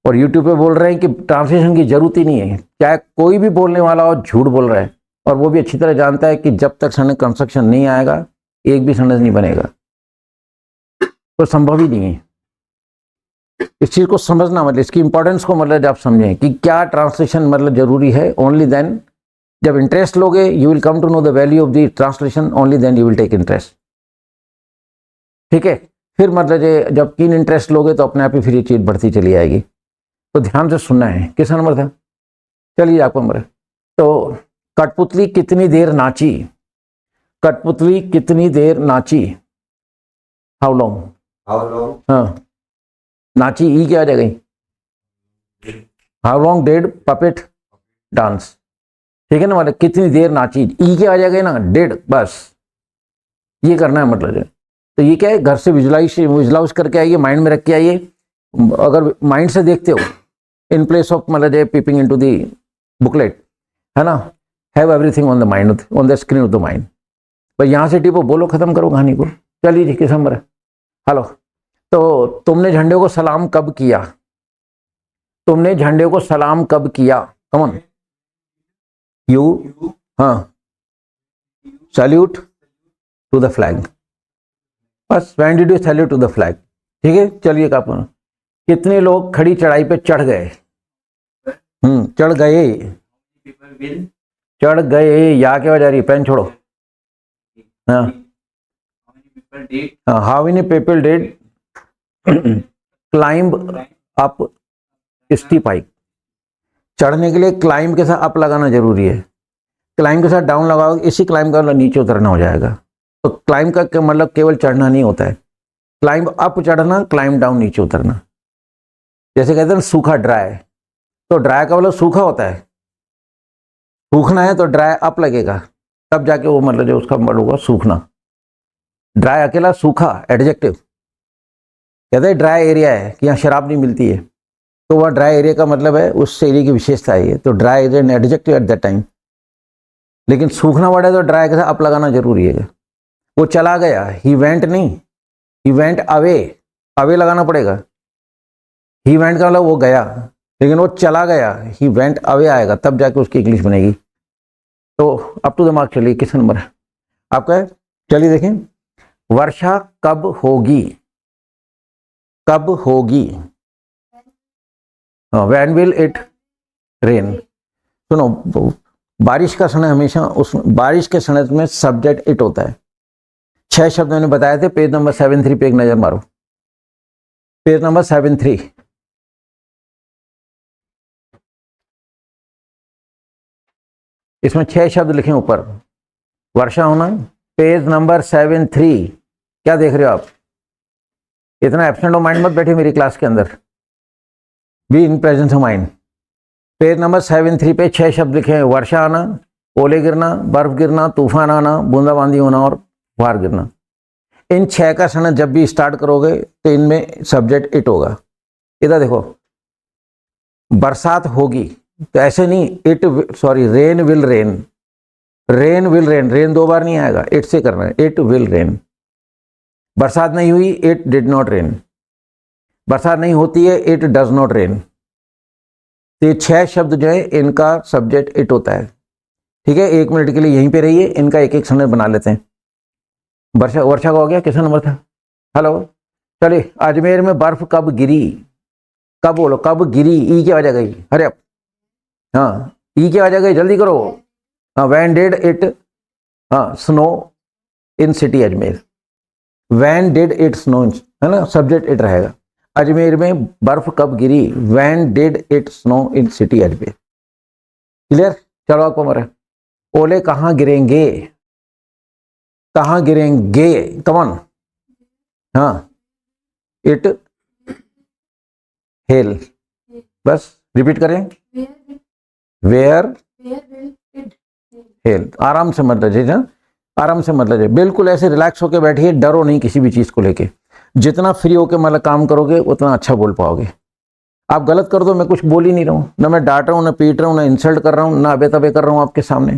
और यूट्यूब पे बोल रहे हैं कि ट्रांसलेशन की जरूरत ही नहीं है। चाहे कोई भी बोलने वाला हो झूठ बोल रहा है, और वो भी अच्छी तरह जानता है कि जब तक सेंटेंस कंस्ट्रक्शन नहीं आएगा एक भी सेंटेंस नहीं बनेगा, तो संभव ही नहीं है। इस चीज को समझना, मतलब इसकी इंपॉर्टेंस को मतलब आप समझें कि क्या ट्रांसलेशन मतलब जरूरी है। ओनली देन, जब इंटरेस्ट लोगे you will come to know the value of the translation, only then you will take interest. ठीक है, फिर मतलब जब कीन इंटरेस्ट लोगे तो अपने आप ही फिर ये चीज बढ़ती चली आएगी। तो ध्यान से सुनना है। किस नंबर था, चलिए आपको नंबर। तो कठपुतली कितनी देर नाची, कठपुतली कितनी देर नाची, हाउ लॉन्ग, हाँ नाची, ई क्या आ जाएगी, how long dead puppet dance. ठीक है ना, मतलब कितनी देर नाची, ई क्या आ जाएगा ना, डेड, बस ये करना है मतलब। तो ये क्या है, घर से विजुलाइज करके आइए, माइंड में रख के आइए। अगर माइंड से देखते हो इन प्लेस ऑफ मतलब पीपिंग इनटू द बुकलेट, है ना, have everything on the mind, on the screen of the mind. बस यहाँ से टिपो, बोलो, खत्म करो कहानी को। चलिए जी, किस नंबर है, हेलो। तो तुमने झंडे को सलाम कब किया, तुमने झंडे को सलाम कब किया, कमन यू, हाँ सैल्यूट टू द फ्लैग, बस when did you salute to the flag. ठीक है, चलिए का कितने लोग खड़ी चढ़ाई पे चढ़ गए, चढ़ गए, चढ़ गए, या क्या जा रही, पेन छोड़ो, हाँ how many people did climb up steep hike. चढ़ने के लिए क्लाइंब के साथ अप लगाना जरूरी है, क्लाइंब के साथ डाउन लगाओगे, इसी क्लाइंब का नीचे उतरना हो जाएगा। तो क्लाइंब का मतलब केवल चढ़ना नहीं होता है, क्लाइंब अप चढ़ना, क्लाइंब डाउन नीचे उतरना। जैसे कहते हैं सूखा ड्राई, तो ड्राई का मतलब सूखा होता है, सूखना है तो ड्राई अप लगेगा, तब जाके वो मतलब जो उसका मतलब होगा सूखना। ड्राई अकेला सूखा एडजेक्टिव, कहते हैं ड्राई एरिया है कि यहाँ शराब नहीं मिलती है, तो वह ड्राई एरिया का मतलब है उस एरिया की विशेषता है, तो dry is an adjective at that time. लेकिन सूखना वर्ड है तो ड्राई के साथ अप लगाना जरूरी है। वो चला गया, ही वेंट नहीं, ही वेंट अवे, अवे लगाना पड़ेगा। ही वेंट का मतलब वो गया, लेकिन वो चला गया, ही वेंट अवे आएगा, तब जाके उसकी इंग्लिश बनेगी। तो अप टू द मार्क। चलिए किस नंबर है आपका, चलिए देखें, वर्षा कब होगी, कब होगी, व्हेन विल इट रेन। सुनो, बारिश का समय हमेशा उस बारिश के समय में सब्जेक्ट इट होता है। 6 शब्द मैंने बताए थे, पेज नंबर 73 पे एक नजर मारो, पेज नंबर 73। इसमें 6 शब्द लिखे ऊपर, वर्षा होना, पेज नंबर 73। क्या देख रहे हो आप, इतना एब्सेंट ऑफ माइंड मत बैठे मेरी क्लास के अंदर, be in presence of mind. Page number 73 पे 6 शब्द लिखे हैं, वर्षा आना, ओले गिरना, बर्फ गिरना, तूफान आना, बूंदाबांदी होना और फुहार गिरना। इन 6 का सनद जब भी स्टार्ट करोगे तो इनमें सब्जेक्ट इट होगा। इधर देखो, बरसात होगी, तो ऐसे नहीं, it sorry rain will rain, rain will rain, rain 2 बार नहीं आएगा, इट से करना है, इट विल रेन। बरसात नहीं हुई, इट डिड नॉट रेन। बरसात नहीं होती है, इट डज नॉट रेन। तो ये 6 शब्द जो है इनका सब्जेक्ट इट होता है। ठीक है, 1 मिनट के लिए यहीं पे रहिए, इनका एक एक सेंटेंस बना लेते हैं। वर्षा, वर्षा का हो गया, किसका नंबर था? हेलो, चलिए। अजमेर में बर्फ कब गिरी? कब बोलो, कब गिरी? ई की आवाज आ गई, अरे अब हाँ, ई की आवाज आ गई, जल्दी करो। हाँ, व्हेन डिड इट, हाँ, snow in city Ajmer. When did it snow, है ना, सब्जेक्ट इट रहेगा। अजमेर में बर्फ कब गिरी? When did it snow in city Ajmer. Clear? चलो आपको मरे। ओले कहाँ गिरेंगे? कहाँ गिरेंगे? कमन, हाँ, इट हेल। बस रिपीट करें, वेयर हेल। आराम से मत लीजिए ना, आराम से मत लीजिए, बिल्कुल ऐसे रिलैक्स होकर बैठिए, डरो नहीं किसी भी चीज को लेके। जितना फ्री होकर मतलब काम करोगे उतना अच्छा बोल पाओगे। आप गलत कर दो, मैं कुछ बोल ही नहीं रहा हूँ, ना मैं डांट रहा हूँ, ना पीट रहा हूँ, ना इंसल्ट कर रहा हूँ, ना अबे तबे कर रहा हूँ आपके सामने,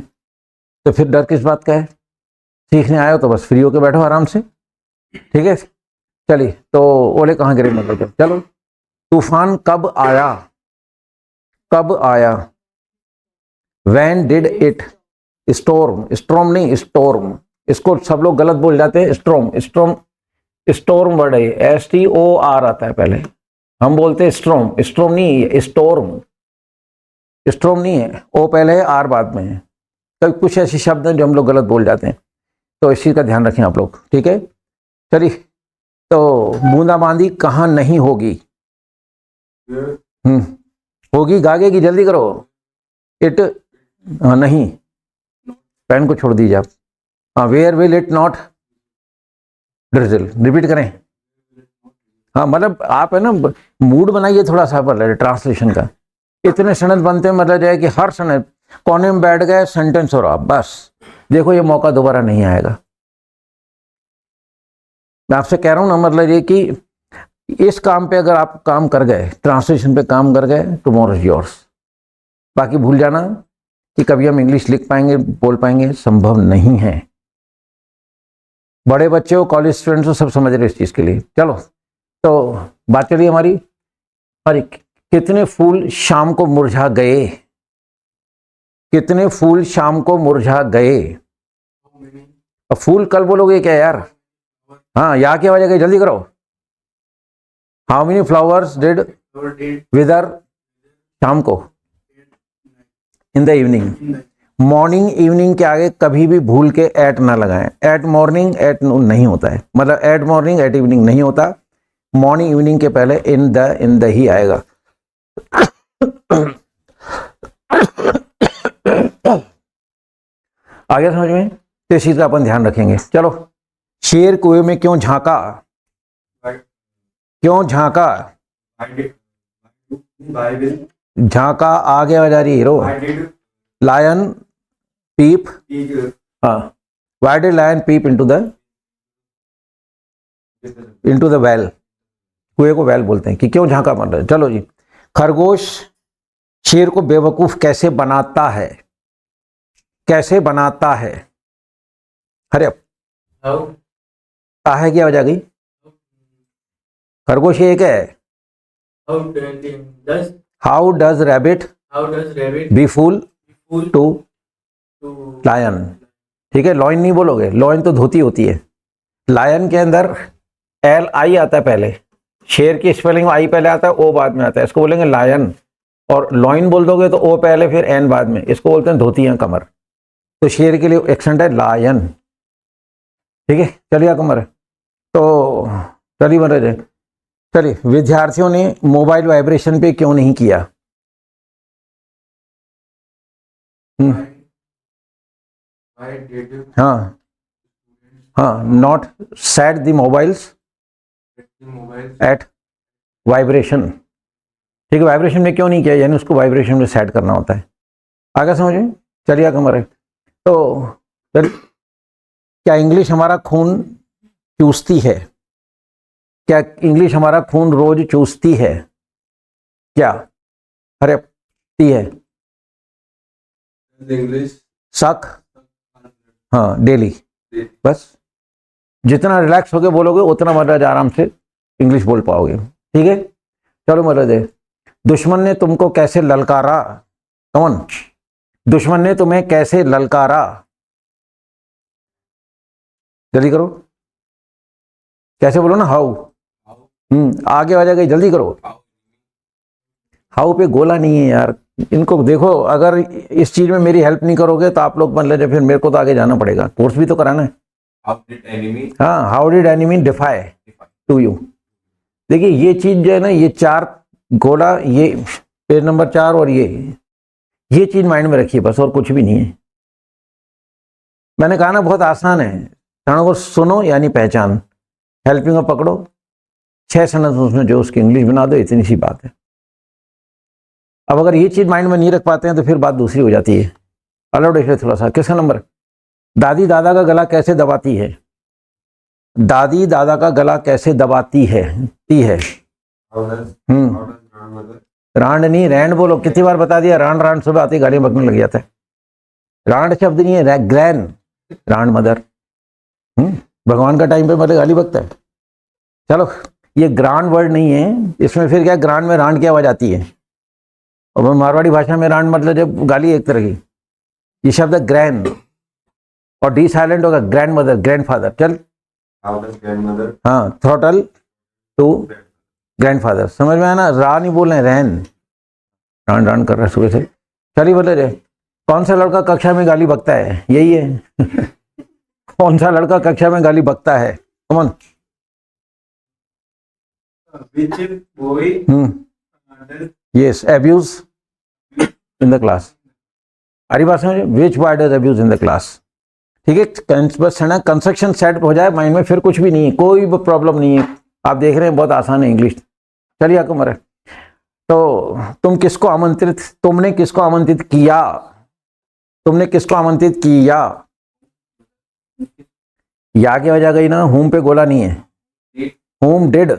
तो फिर डर किस बात का है? सीखने आए हो तो बस फ्री होकर बैठो आराम से। ठीक है, चलिए। तो ओले कहाँ गिरे मतलब, चलो। तूफान कब आया? कब आया? When did it storm, storm नहीं स्टॉर्म, इसको सब लोग गलत बोल जाते हैं। स्टॉर्म, स्टॉर्म, स्टॉर्म वर्ड है, STOR आता है पहले, हम बोलते हैं स्टॉर्म। स्टॉर्म नहीं है, स्टॉर्म, स्टॉर्म नहीं है, ओ पहले है, आर बाद में है। तो कुछ ऐसे शब्द हैं जो हम लोग गलत बोल जाते हैं, तो इस चीज का ध्यान रखें आप लोग। ठीक है, चलिए। तो बूंदाबांदी कहाँ नहीं होगी? होगी, गागेगी, जल्दी करो। इट, हाँ, नहीं, पेन को छोड़ दीजिए आप। हाँ, where will it not drizzle. Repeat करें। हाँ, मतलब आप है ना, मूड बनाइए थोड़ा सा पर ट्रांसलेशन का। इतने सेंटेंस बनते हैं, मतलब है कि हर सेंटेंस कोने में बैठ गए, सेंटेंस हो रहा, बस देखो ये मौका दोबारा नहीं आएगा। मैं आपसे कह रहा हूं ना, मतलब ये कि इस काम पे अगर आप काम कर गए, ट्रांसलेशन पे काम कर गए, टुमारो इज योर्स। बाकी भूल जाना कि कभी हम इंग्लिश लिख पाएंगे, बोल पाएंगे, संभव नहीं है। बड़े बच्चे हो, कॉलेज स्टूडेंट्स हो, सब समझ रहे इस चीज के लिए। चलो, तो बात चलिए हमारी। अरे, कितने फूल शाम को मुरझा गए? कितने फूल शाम को मुरझा गए? अब फूल कल बोलोगे क्या यार? हाँ, यहाँ की आवाज आ गई, जल्दी करो। हाउ मेनी फ्लावर्स डिड विदर शाम को? In the evening. Morning evening के आगे कभी भी भूल के एट ना लगाएं। एट मॉर्निंग, एट नून नहीं होता है, मतलब एट मॉर्निंग, एट इवनिंग नहीं होता। मॉर्निंग इवनिंग के पहले इन द ही आएगा। आगे समझ में? तो इस चीज का अपन ध्यान रखेंगे। चलो, शेर कुएं में क्यों झांका? क्यों झांका? झांका आगे आ जा रही हीरो। लायन पीप, हाँ, why did lion peep into the well? कुएं को वेल बोलते हैं, कि क्यों झांका बन रहा है। चलो जी। खरगोश शेर को बेवकूफ कैसे बनाता है? कैसे बनाता है? अरे है, क्या वजह गई? खरगोश एक है। How does rabbit be fool to lion? ठीक है, लॉइन नहीं बोलोगे, लॉइन तो धोती होती है। लायन के अंदर LI आता है पहले, शेर की स्पेलिंग आई पहले आता है, ओ बाद में आता है, इसको बोलेंगे लायन। और लॉइन बोल दोगे तो ओ पहले फिर एन बाद में, इसको बोलते हैं धोतियां, कमर। तो शेर के लिए एक्सेंट है लायन। ठीक है, चलिए कमर। तो चलिए मरे, चलिए। विद्यार्थियों ने मोबाइल वाइब्रेशन पे क्यों नहीं किया? हाँ हाँ, not set the mobiles at vibration. ठीक है, वाइब्रेशन में क्यों नहीं किया, यानी उसको वाइब्रेशन में सेट करना होता है। आगे समझे? चलिए कमर। तो क्या इंग्लिश हमारा खून चूसती है? क्या इंग्लिश हमारा खून रोज चूसती है? क्या? अरे है इंग्लिश शक, हाँ, डेली। बस जितना रिलैक्स होके बोलोगे उतना मतलब आराम से इंग्लिश बोल पाओगे। ठीक है, चलो मतलब दुश्मन ने तुमको कैसे ललकारा, कौन, दुश्मन ने तुम्हें कैसे ललकारा, जल्दी करो, कैसे बोलो ना, हाउ, आगे आ जाएगा, जल्दी करो, हाउ पे गोला नहीं है यार, इनको देखो, अगर इस चीज में मेरी हेल्प नहीं करोगे तो आप लोग मान लीजिए फिर मेरे को तो आगे जाना पड़ेगा, कोर्स भी तो कराना है। हाँ, how did enemy defy to you. देखिए ये चीज जो है ना, ये 4 गोला, ये पेज नंबर 4 और ये चीज माइंड में रखिए बस, और कुछ भी नहीं है। मैंने कहा ना बहुत आसान है, क्षणों को सुनो यानी पहचान, हेल्पिंग को पकड़ो, 6 सेंटेंस उसमें जो उसकी इंग्लिश बना दो, इतनी सी बात है। अब अगर ये चीज माइंड में नहीं रख पाते हैं तो फिर बात दूसरी हो जाती है। अलाउड देखिए थोड़ा सा, किसका नंबर, दादी दादा का गला कैसे दबाती है, दादी दादा का गला कैसे दबाती है, ती है, रांड नहीं, रैंड बोलो, कितनी बार बता दिया, रांड रांड सुबह आते गाली बकने लग जाता है, रांड शब्द नहीं है, ग्रैन, रांड मदर, भगवान का टाइम पे मतलब गाली बकता है। चलो ये ग्रांड वर्ड नहीं है, इसमें फिर क्या, ग्रांड में रांड की आवाज आती है, और मारवाड़ी भाषा में रांड मतलब जब गाली एक तरह की, ये शब्द है ग्रैन, और डी साइलेंट होगा, ग्रैंड मदर, ग्रैंड फादर। चल हाँ, थ्रोटल टू ग्रैंडफादर, समझ में आया ना, रा नहीं बोल रहे हैं, रैन, रान रान कर रहा है सुबह से। चलिए बोले रे, कौन सा लड़का कक्षा में गाली बकता है, यही है कौन सा लड़का कक्षा में गाली बकता है, कौन, yes, abuse in the class, हरी बात समझ, which word is abuse in the class, ठीक है। बस है ना, कंस्ट्रक्शन सेट हो जाए माइंड में, फिर कुछ भी नहीं है, कोई भी प्रॉब्लम नहीं है। आप देख रहे हैं बहुत आसान है इंग्लिश। चलिए आपको मरे, तो तुमने किसको आमंत्रित किया, तुमने किसको आमंत्रित किया, या की वजह गई ना, होम पे गोला नहीं है, होम डिड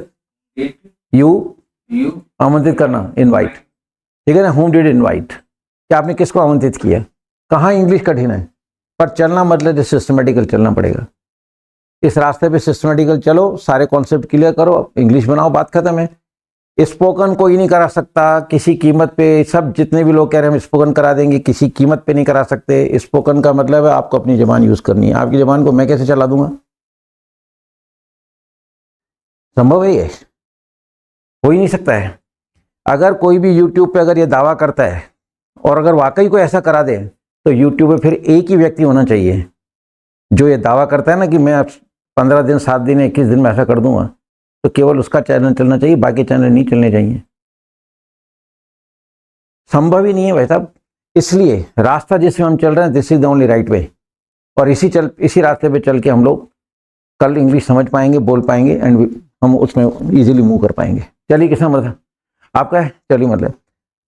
यू आमंत्रित करना, इनवाइट, ठीक है ना, होम डिड इनवाइट, क्या आपने किसको आमंत्रित किया। कहाँ इंग्लिश कठिन है, पर चलना मतलब सिस्टमेटिकल चलना पड़ेगा, इस रास्ते पे सिस्टमेटिकल चलो, सारे कॉन्सेप्ट क्लियर करो, इंग्लिश बनाओ, बात खत्म है। स्पोकन कोई नहीं करा सकता किसी कीमत पे, सब जितने भी लोग कह रहे हैं हम स्पोकन करा देंगे, किसी कीमत पे नहीं करा सकते। स्पोकन का मतलब है आपको अपनी जबान यूज करनी है, आपकी जबान को मैं कैसे चला दूंगा, संभव है ये, हो ही नहीं सकता है। अगर कोई भी यूट्यूब पे अगर ये दावा करता है, और अगर वाकई कोई ऐसा करा दे, तो यूट्यूब पे फिर एक ही व्यक्ति होना चाहिए जो ये दावा करता है ना कि मैं 15 दिन, 7 दिन, 21 दिन में ऐसा कर दूंगा, तो केवल उसका चैनल चलना चाहिए, बाकी चैनल नहीं चलने चाहिए, संभव ही नहीं है भाई साहब। इसलिए रास्ता जिसमें हम चल रहे हैं, this is the only right way, और इसी रास्ते पे चल के हम लोग कल इंग्लिश समझ पाएंगे, बोल पाएंगे, एंड हम उसमें इजीली मूव कर पाएंगे। चलिए किसका मतलब आपका है, चलिए मतलब,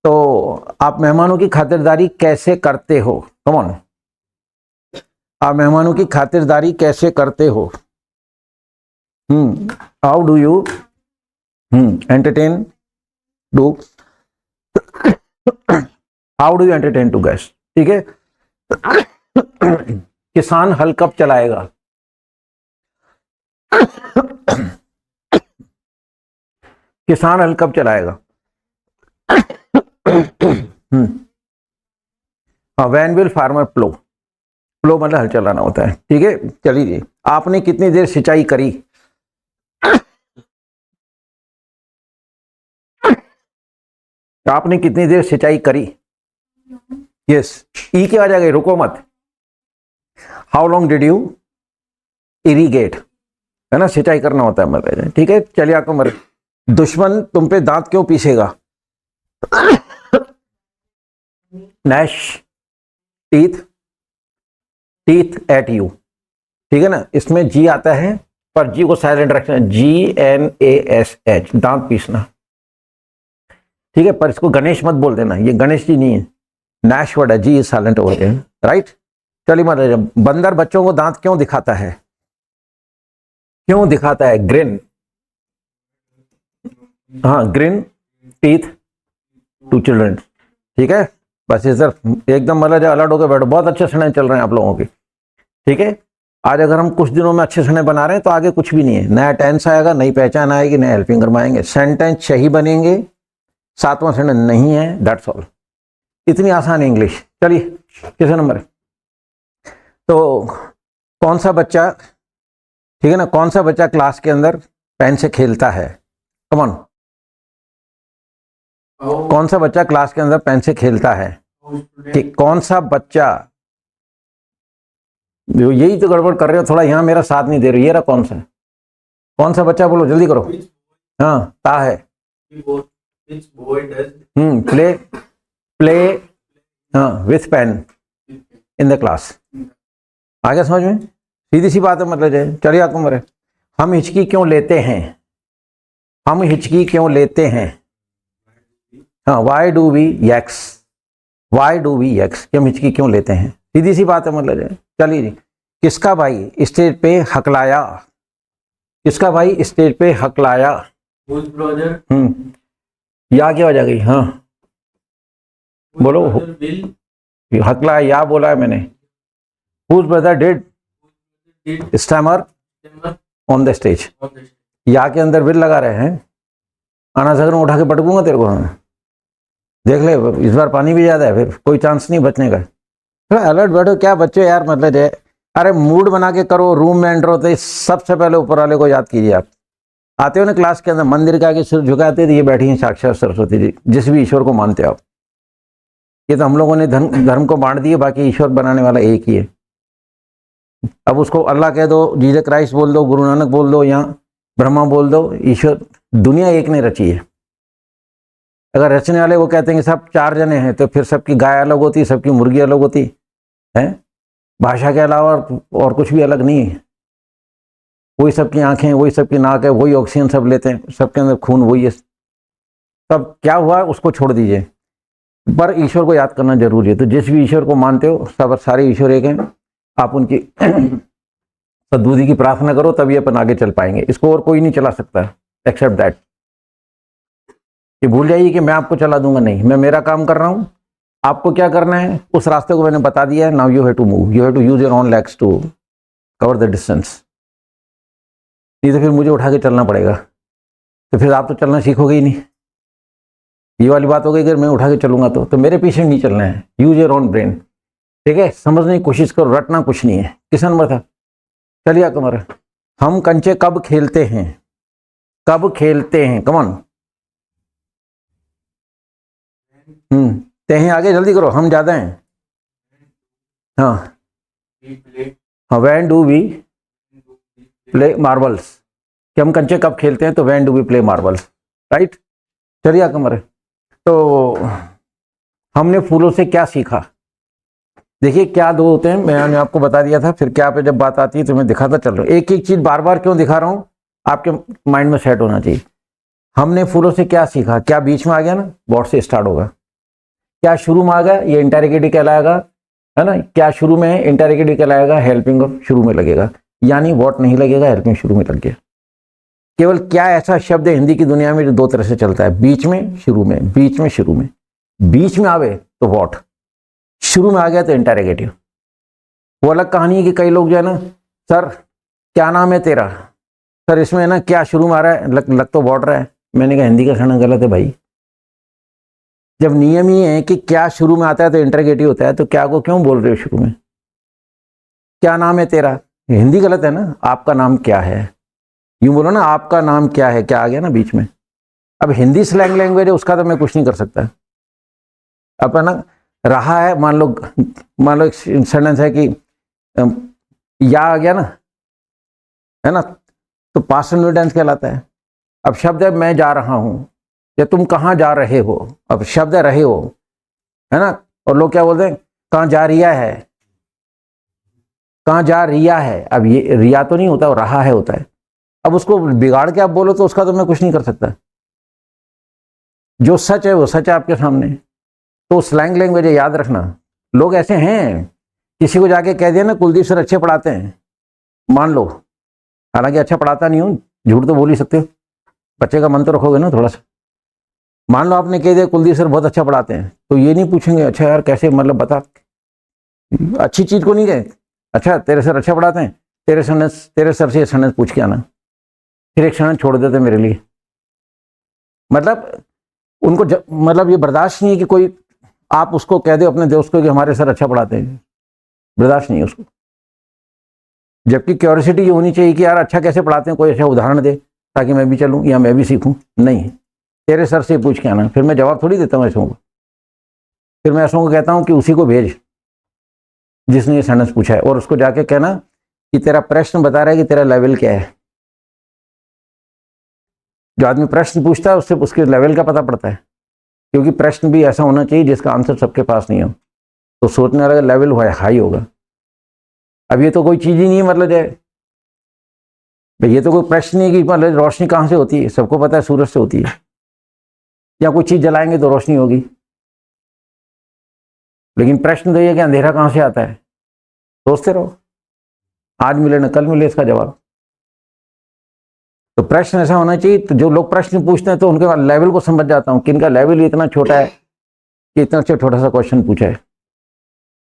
तो आप मेहमानों की खातिरदारी कैसे करते हो, कम ऑन, आप मेहमानों की खातिरदारी कैसे करते हो, how do you entertain do, how do you entertain to guest, ठीक है। किसान हल कब चलाएगा, किसान हल कब चलाएगा, व्हेन विल फार्मर प्लो, प्लो मतलब हल चलाना होता है, ठीक है। चलिए, आपने कितनी देर सिंचाई करी, आपने कितनी देर सिंचाई करी, यस, ई की आ जाएगी, रुको मत, how long did you irrigate, है ना, सिंचाई करना होता है मतलब, ठीक है। चलिए आपको मर, दुश्मन तुम पे दांत क्यों पीसेगा, gnash, teeth, teeth at you, ठीक है ना, इसमें जी आता है, पर जी को साइलेंट रखना, GNASH, दांत पीसना, ठीक है, पर इसको गणेश मत बोल देना, ये गणेश जी नहीं है, नैश वर्ड है, जी इज साइलेंट हो गया, राइट। चलिए मतलब, बंदर बच्चों को दांत क्यों दिखाता है, क्यों दिखाता है, ग्रिन, हाँ, ग्रिन टीथ टू चिल्ड्रन, ठीक है। बस ये सर एकदम मतलब अलर्ट होकर बैठो, बहुत अच्छे समय चल रहे हैं आप लोगों के, ठीक है। आज अगर हम कुछ दिनों में अच्छे समय बना रहे हैं तो आगे कुछ भी नहीं है, नया टेंस आएगा, नई पहचान आएगी, नए हेल्पिंग करवाएंगे, सेंटेंस सही बनेंगे 7वां सेंटेंस नहीं है, दैट्स ऑल। इतनी आसान है इंग्लिश। चलिए किसका नंबर है? तो कौन सा बच्चा, ठीक है ना, कौन सा बच्चा क्लास के अंदर पेन से खेलता है? कम ऑन, कौन सा बच्चा क्लास के अंदर पेन से खेलता है? कि कौन सा बच्चा, यही तो गड़बड़ कर रहे हो, थोड़ा यहाँ मेरा साथ नहीं दे रहे। ये रहा कौन सा बच्चा, बोलो जल्दी करो। हाँ, ता है। प्ले प्ले हाँ with pain in the class. आगे समझ में? सीधी सी बात है, मतलब है। चलिए आपको मरे, हम हिचकी क्यों लेते हैं? हम हिचकी क्यों लेते हैं? हाँ, why do we yucks, why do we yucks, कि हम हिचकी क्यों लेते हैं। सीधी सी बात है, मतलब है। चलिए जी, किसका भाई स्टेज पे हकलाया? किसका भाई स्टेज पे हकलाया? या क्या वजह गई? हाँ बोलो, हकला या बोला है मैंने। Whose brother did stammer on the stage? या के अंदर विल लगा रहे हैं। आना सगर में उठा के पटकूंगा तेरे को। हाँ देख ले, इस बार पानी भी ज्यादा है, फिर कोई चांस नहीं बचने का। तो अलर्ट बैठो, क्या बच्चे यार, मतलब है। अरे मूड बना के करो, रूम में एंटर होते सबसे पहले ऊपर वाले को याद कीजिए। आप आते हो ना क्लास के अंदर, मंदिर के आगे सिर झुकाते, तो ये बैठी हैं साक्षात सरस्वती जी, जिस भी ईश्वर को मानते हो आप। ये तो हम लोगों ने धर्म को बांट दिए, बाकी ईश्वर बनाने वाला एक ही है। अब उसको अल्लाह कह दो, जीसस क्राइस्ट बोल दो, गुरु नानक बोल दो, या ब्रह्मा बोल दो, ईश्वर, दुनिया एक ने रची है। अगर रचने वाले वो कहते हैं कि सब 4 जने हैं, तो फिर सबकी गाय अलग होती, सबकी मुर्गी अलग होती है। भाषा के अलावा और कुछ भी अलग नहीं है। वही सबकी आंखें, वही सबकी नाक है, वही ऑक्सीजन सब लेते हैं, सबके अंदर खून वही है। तब क्या हुआ, उसको छोड़ दीजिए, पर ईश्वर को याद करना जरूरी है। तो जिस भी ईश्वर को मानते हो, सब सारे ईश्वर एक हैं, आप उनकी सद्बुद्धि की प्रार्थना करो, तभी अपन आगे चल पाएंगे। इसको और कोई नहीं चला सकता एक्सेप्ट दैट। ये भूल जाइए कि मैं आपको चला दूंगा, नहीं, मैं मेरा काम कर रहा हूं। आपको क्या करना है, उस रास्ते को मैंने बता दिया है। Now you have to move, you have to use your own legs to cover the distance. नहीं तो फिर मुझे उठा के चलना पड़ेगा, तो फिर आप तो चलना सीखोगे ही नहीं। ये वाली बात हो गई, अगर मैं उठा के चलूंगा तो मेरे पीछे नहीं चलना है। यूज योर ओन ब्रेन, ठीक है। समझने की कोशिश करो, रटना कुछ नहीं है। किस नंबर था? चलिए तुम्हारा, हम कंचे कब खेलते हैं? कब खेलते हैं? कमन, ते हैं आगे, जल्दी करो, हम ज्यादा हैं। हाँ, when do we play marbles, कि हम कंचे कब खेलते हैं, तो when do we play marbles, right. चलिए कमर, तो हमने फूलों से क्या सीखा? देखिए क्या दो होते हैं, मैंने आपको बता दिया था, फिर क्या पे जब बात आती है तो मैं दिखाता चल रहा हूँ। एक एक चीज बार बार क्यों दिखा रहा हूँ, आपके माइंड में सेट होना चाहिए। हमने फूलों से क्या सीखा, क्या बीच में आ गया ना, व्हाट से स्टार्ट होगा। क्या शुरू में आ गया, ये इंटररोगेटिव कहलाएगा, है ना। क्या शुरू में इंटररोगेटिव कहलाएगा, हेल्पिंग ऑफ शुरू में लगेगा, यानी व्हाट नहीं लगेगा, हेल्पिंग शुरू में लग गया। केवल क्या ऐसा शब्द है हिंदी की दुनिया में जो 2 तरह से चलता है, बीच में शुरू में, बीच में शुरू में। बीच में आवे तो व्हाट, शुरू में आ गया तो इंटररोगेटिव। वो अलग कहानी है कि कई लोग जो है ना, सर क्या नाम है तेरा, सर इसमें है ना क्या शुरू में आ रहा है, लग तो व्हाट रहा है। मैंने कहा हिंदी का कहना गलत है भाई। जब नियम ही है कि क्या शुरू में आता है तो इंटररोगेटिव होता है, तो क्या को क्यों बोल रहे हो शुरू में? क्या नाम है तेरा, हिंदी गलत है ना। आपका नाम क्या है, यूं बोलो ना, आपका नाम क्या है, क्या आ गया ना बीच में। अब हिंदी स्लैंग लैंग्वेज है, उसका तो मैं कुछ नहीं कर सकता। अब ना रहा है, मान लो एक सेंटेंस है कि या आ गया ना, है ना, तो पास्ट कंटिन्यूअस टेंस कहलाता है। अब शब्द है मैं जा रहा हूं, या तुम कहाँ जा रहे हो। अब शब्द है रहे हो, है ना, और लोग क्या बोलते हैं, कहाँ जा रिया है, कहाँ जा रिया है। अब ये रिया तो नहीं होता, रहा है होता है। अब उसको बिगाड़ के आप बोलो तो उसका तो मैं कुछ नहीं कर सकता। जो सच है वो सच है आपके सामने। तो स्लैंग लैंग्वेज याद रखना। लोग ऐसे हैं, किसी को जाके कह दिया ना कुलदीप सर अच्छे पढ़ाते हैं, मान लो, हालांकि अच्छा पढ़ाता नहीं हूं, झूठ तो बोल ही सकते हो, बच्चे का मन तो रखोगे ना थोड़ा सा। मान लो आपने कह दिया कुलदीप सर बहुत अच्छा पढ़ाते हैं, तो ये नहीं पूछेंगे अच्छा यार कैसे, मतलब बता, अच्छी चीज को नहीं कहे, अच्छा तेरे सर अच्छा पढ़ाते हैं, तेरे सर से सेंटेंस पूछ के आना, फिर एक सेंटेंस छोड़ देते मेरे लिए। मतलब उनको मतलब ये बर्दाश्त नहीं है कि कोई आप उसको कह दो अपने दोस्त को कि हमारे सर अच्छा पढ़ाते हैं, बर्दाश्त नहीं है उसको। जबकि क्यूरियोसिटी ये होनी चाहिए कि यार अच्छा कैसे पढ़ाते हैं, कोई अच्छा उदाहरण दे ताकि मैं भी चलूँ या मैं भी सीखूँ। नहीं, तेरे सर से पूछ के आना, फिर मैं जवाब थोड़ी देता हूँ ऐसों को। फिर मैं ऐसों को कहता हूँ कि उसी को भेज जिसने ये सेंटेंस पूछा है, और उसको जाके कहना कि तेरा प्रश्न बता रहा है कि तेरा लेवल क्या है। जो आदमी प्रश्न पूछता है उससे उसके लेवल का पता पड़ता है, क्योंकि प्रश्न भी ऐसा होना चाहिए जिसका आंसर सबके पास नहीं हो, तो सोचने वाला लेवल हाई होगा। अब ये तो कोई चीज़ ही नहीं है, मतलब है भाई, ये तो कोई प्रश्न नहीं है कि मतलब रोशनी कहाँ से होती है, सबको पता है सूरज से होती है, या कोई चीज़ जलाएंगे तो रोशनी होगी। लेकिन प्रश्न तो ये कि अंधेरा कहाँ से आता है, सोचते रहो, आज मिले न कल मिले इसका जवाब। तो प्रश्न ऐसा होना चाहिए, तो जो लोग प्रश्न पूछते हैं तो उनके लेवल को समझ जाता हूँ कि इनका लेवल इतना छोटा है कि इतना छोटा सा क्वेश्चन पूछा है,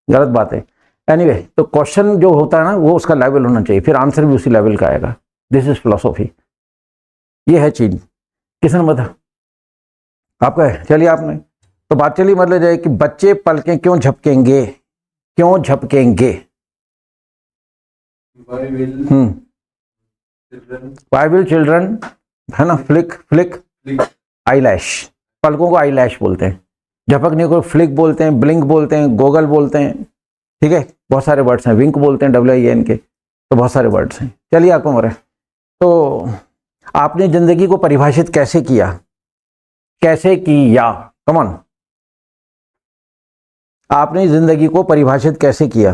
गलत बात है। एनीवे, तो क्वेश्चन जो होता है ना वो उसका लेवल होना चाहिए, फिर आंसर भी उसी लेवल का आएगा। दिस इज फिलोसॉफी, ये है चीज। किसने बता आपका है, चलिए आपने तो बात चली, मतलब जाए कि बच्चे पलकें क्यों झपकेंगे, क्यों झपकेंगे। Why will children Why will children, है ना, फ्लिक फ्लिक flick आईलैश, पलकों को आईलैश बोलते हैं, झपकने को फ्लिक बोलते हैं, ब्लिंक बोलते हैं, गोगल बोलते हैं, ठीक है, बहुत सारे वर्ड्स हैं, विंक बोलते हैं WIN के, तो बहुत सारे वर्ड्स हैं। चलिए आपको मरे, तो आपने जिंदगी को परिभाषित कैसे किया, कैसे किया, कमॉन, आपने जिंदगी को परिभाषित कैसे किया।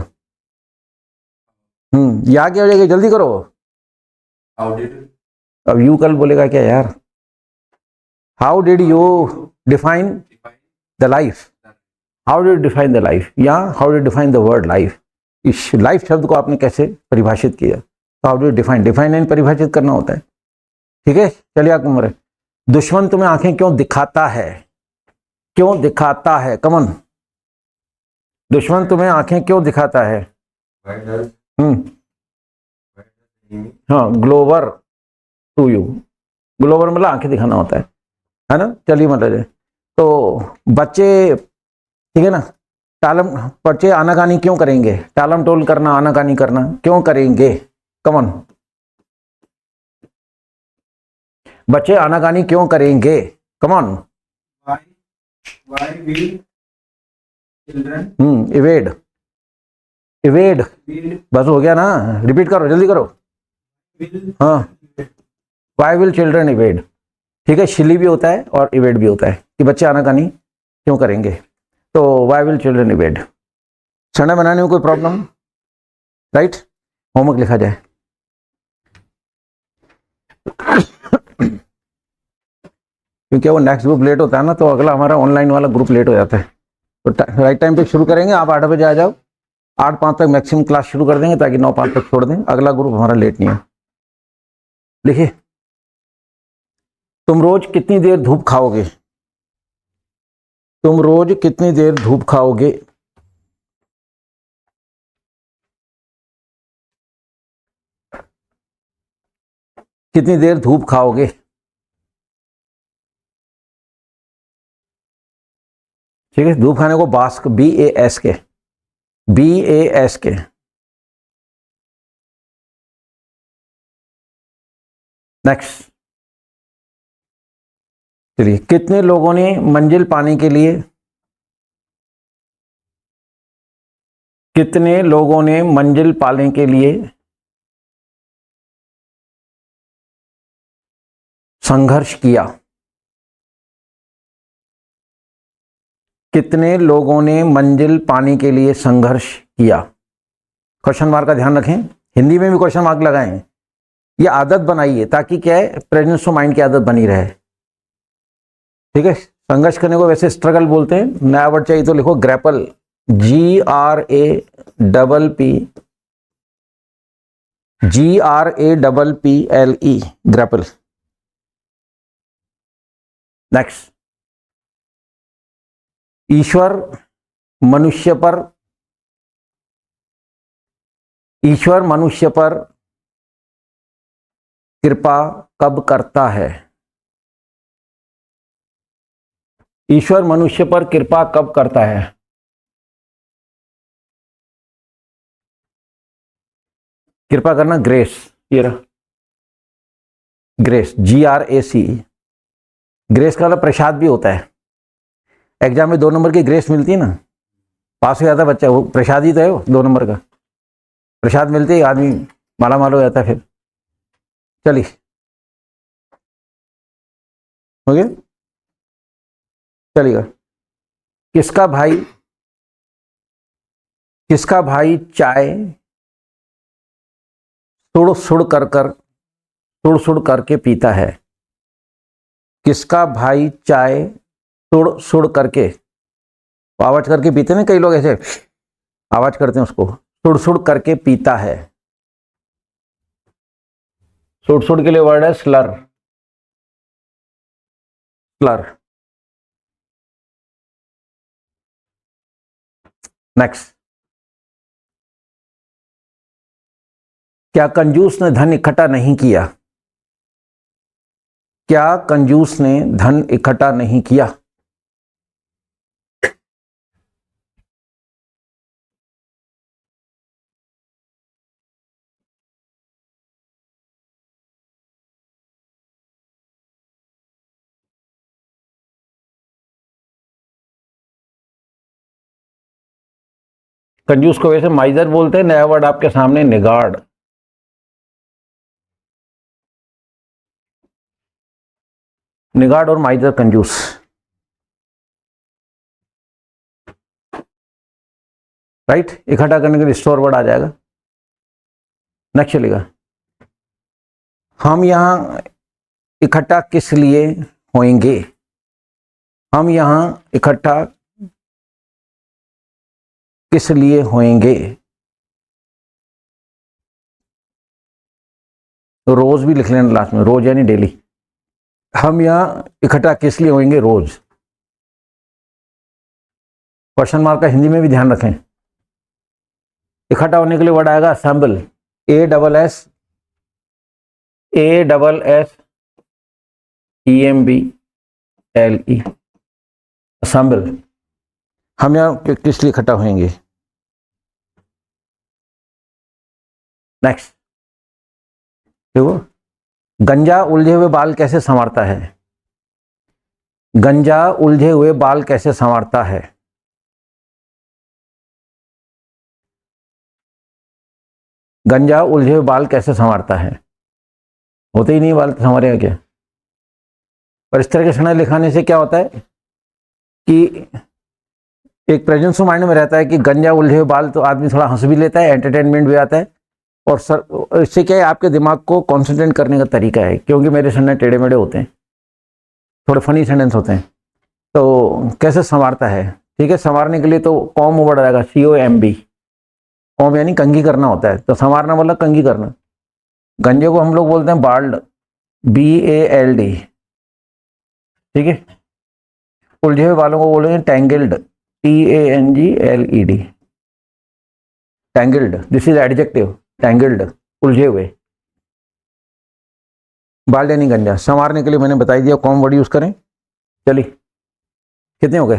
या क्या हो जाएगा, जल्दी करो। how did अब यू कल बोलेगा क्या यार, how did you define define the life, how did define the life, या how did define the word life. इस लाइफ शब्द को आपने कैसे परिभाषित किया, तो how did define, define and परिभाषित करना होता है, ठीक है। चलिए आपको मरे, दुश्मन तुम्हें आंखें क्यों दिखाता है, क्यों दिखाता है, कमन, दुश्मन तुम्हें आंखें क्यों दिखाता है। why does enemy हाँ, ग्लोवर टू यू, ग्लोवर मतलब आंखें दिखाना होता है ना। चलिए मतलब तो बच्चे, ठीक है ना, टालम, बच्चे आनाकानी क्यों करेंगे, टालम टोल करना, आनाकानी करना क्यों करेंगे, कमन, बच्चे आनाकानी क्यों करेंगे, कमन, why will children evade, evade, will बस हो गया ना, रिपीट करो, जल्दी करो। हाँ, वाई विल चिल्ड्रन इवेड, ठीक है, शिली भी होता है और इवेड भी होता है कि बच्चे आनाकानी क्यों करेंगे, तो why will children evade. Sunday बनाने में कोई प्रॉब्लम, राइट, होमवर्क लिखा जाए। क्योंकि वो नेक्स्ट ग्रुप लेट होता है ना, तो अगला हमारा ऑनलाइन वाला ग्रुप लेट हो जाता है, तो राइट टाइम पे शुरू करेंगे। आप 8 बजे आ जाओ, 8:05 तक मैक्सिमम क्लास शुरू कर देंगे ताकि 9:05 तक छोड़ दें, अगला ग्रुप हमारा लेट नहीं है। लिखिए, तुम रोज कितनी देर धूप खाओगे, तुम रोज कितनी देर धूप खाओगे, कितनी देर धूप खाओगे, ठीक है, धूप खाने को बास्क, BAS के, BAS के। नेक्स्ट, चलिए, कितने लोगों ने मंजिल पाने के लिए, कितने लोगों ने मंजिल पाने के लिए संघर्ष किया, कितने लोगों ने मंजिल पाने के लिए संघर्ष किया। क्वेश्चन मार्क का ध्यान रखें, हिंदी में भी क्वेश्चन मार्क लगाएं, ये आदत बनाइए ताकि क्या है, प्रेजेंस ऑफ माइंड की आदत बनी रहे, ठीक है। संघर्ष करने को वैसे स्ट्रगल बोलते हैं, नया वर्ड चाहिए तो लिखो ग्रैपल, GRAPPLE, ग्रैपल। नेक्स्ट, ईश्वर मनुष्य पर कृपा कब करता है, ईश्वर मनुष्य पर कृपा कब करता है? कृपा करना, ग्रेस, ये रहा ग्रेस, GRAC। ग्रेस का मतलब प्रसाद भी होता है। एग्जाम में 2 नंबर की ग्रेस मिलती है ना, पास हो जाता है बच्चा, वो प्रसाद ही तो है, वो 2 नंबर का प्रसाद मिलते ही आदमी माला माल हो जाता है। फिर चलिए, हो गया, चलिएगा। किसका भाई चाय सुड़ सुड़ करके पीता है? किसका भाई चाय सुड़ करके, आवाज करके पीते हैं ना, कई लोग ऐसे आवाज करते हैं उसको, सुड़ करके पीता है। सुड़ के लिए वर्ड है स्लर। नेक्स्ट, क्या कंजूस ने धन इकट्ठा नहीं किया? क्या कंजूस ने धन इकट्ठा नहीं किया? कंजूस को वैसे माइजर बोलते हैं, नया वर्ड आपके सामने निगाड़। निगाड़ और माइजर, कंजूस। राइट, इकट्ठा करने के लिए स्टोर वर्ड आ जाएगा। नेक्स्ट चलेगा, हम यहां इकट्ठा किस लिए होंगे? हम यहां इकट्ठा किस लिए होंगे? तो रोज भी लिख लेना लास्ट में, रोज यानी डेली। हम यहां इकट्ठा किस लिए होंगे? रोज। क्वेश्चन मार्क का हिंदी में भी ध्यान रखें। इकट्ठा होने के लिए वर्ड आएगा असेंबल, ASSEMBLE, असेंबल। हम यहां किस लिए इकट्ठा होंगे? नेक्स्ट, देखो, गंजा उलझे हुए बाल कैसे संवारता है? गंजा उलझे हुए बाल कैसे संवारता है? गंजा उलझे हुए बाल कैसे संवारता है? होते ही नहीं बाल, तो संवारेगा क्या? पर इस तरह के क्षण लिखाने से क्या होता है कि एक प्रेजेंस माइंड में रहता है कि गंजा उलझे हुए बाल, तो आदमी थोड़ा हंस भी लेता है, एंटरटेनमेंट भी आता है, और सर इससे क्या है, आपके दिमाग को कॉन्सेंट्रेट करने का तरीका है। क्योंकि मेरे सेंटेंस टेढ़े मेढ़े होते हैं, थोड़े फनी सेंटेंस होते हैं। तो कैसे संवारता है? ठीक है, संवारने के लिए तो कॉम वर्ड आएगा, COMB। कॉम यानी कंघी करना होता है, तो संवारना मतलब कंघी करना। गंजे को हम लोग बोलते हैं बाल्ड, BALD। ठीक है, उलझे हुए बालों को बोलेंगे tangled, TANGLED। Tangled, this is adjective, tangled, उलझे हुए। बाल यानी गंजा। संवारने के लिए मैंने बता दिया, कॉम वर्ड यूज करें। चलिए, कितने हो गए?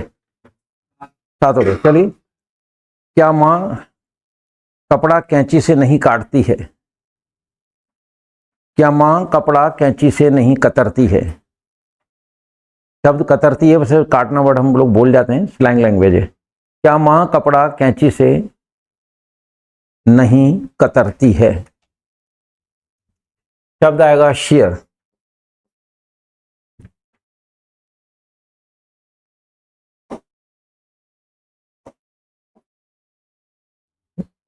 7 हो गए। चलिए, क्या माँ कपड़ा कैंची से नहीं काटती है? क्या माँ कपड़ा कैंची से नहीं कतरती है? शब्द कतरती है, वैसे काटना वर्ड हम लोग बोल जाते हैं, स्लैंग लैंग्वेज है। क्या माँ कपड़ा कैंची से नहीं कतरती है? शब्द आएगा शेयर।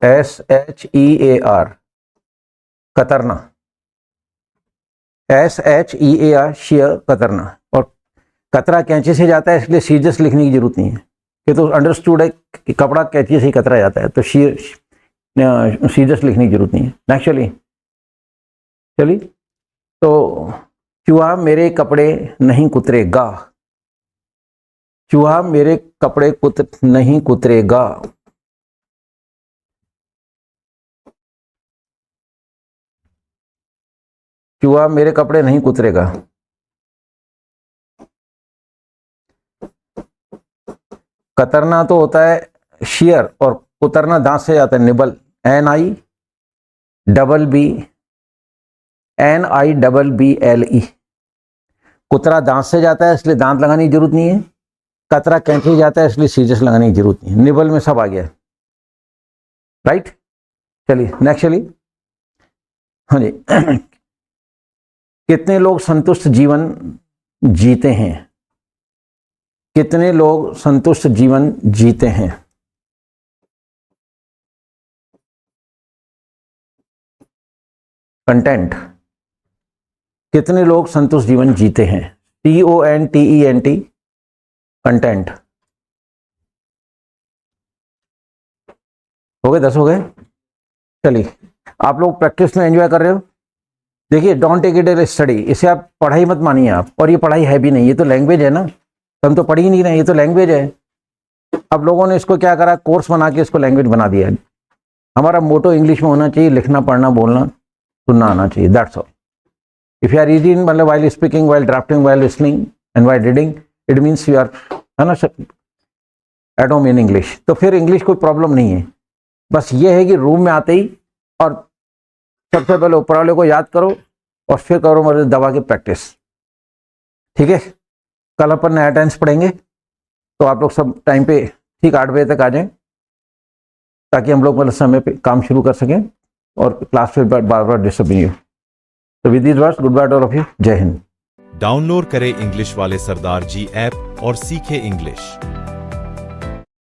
SHEAR, कतरना। SHEAR, शेयर, कतरना। और कतरा कैंची से जाता है, इसलिए सीजस लिखने की जरूरत नहीं है, ये तो अंडरस्टूड है कि कपड़ा कैंची से ही कतरा जाता है, तो सीजस लिखने की जरूरत नहीं है। नेक्स्ट चलिए, तो चूहा मेरे कपड़े नहीं कुतरेगा। चूहा मेरे कपड़े नहीं कुतरेगा। चूहा मेरे कपड़े नहीं कुतरेगा। कतरना तो होता है शेयर, और उतरना दांत से जाता है निबल, NIBBLE। कुतरा दांत से जाता है इसलिए दांत लगाने की जरूरत नहीं है, कतरा कैंची जाता है इसलिए सीजर्स लगाने की जरूरत नहीं है, निबल में सब आ गया, राइट। चलिए नेक्स्ट चलिए। हाँ जी कितने लोग संतुष्ट जीवन जीते हैं? कितने लोग संतुष्ट जीवन जीते हैं? कंटेंट। कितने लोग संतुष्ट जीवन जीते हैं? CONTENT, content. हो गए 10 हो गए। चलिए आप लोग प्रैक्टिस में एंजॉय कर रहे हो। देखिए don't take it as study, इसे आप पढ़ाई मत मानिए आप, और ये पढ़ाई है भी नहीं, ये तो लैंग्वेज है ना, हम तो पढ़ ही नहीं रहे, ये तो लैंग्वेज है। अब लोगों ने इसको क्या करा, कोर्स बना के इसको लैंग्वेज बना दिया है। हमारा मोटो इंग्लिश में होना चाहिए, लिखना पढ़ना बोलना सुनना आना चाहिए, that's all. If you are reading मतलब while speaking, while drafting, while listening and while reading, it means you are, है ना, एट होम इन इंग्लिश, तो फिर इंग्लिश कोई प्रॉब्लम नहीं है। बस ये है कि रूम में आते ही और सबसे पहले ऊपर वाले को याद करो और फिर करो मतलब दबा के प्रैक्टिस, ठीक है। कल अपन नया टेंस पढ़ेंगे, तो आप लोग सब टाइम पे ठीक 8 बजे तक आ जाएं, ताकि हम लोग मतलब समय पे काम शुरू कर सकें और क्लास में बार बार डिस्टर्ब नहीं हो। तो with this words, good by two all of you, जय हिंद। डाउनलोड करें इंग्लिश वाले सरदार जी ऐप और सीखें इंग्लिश।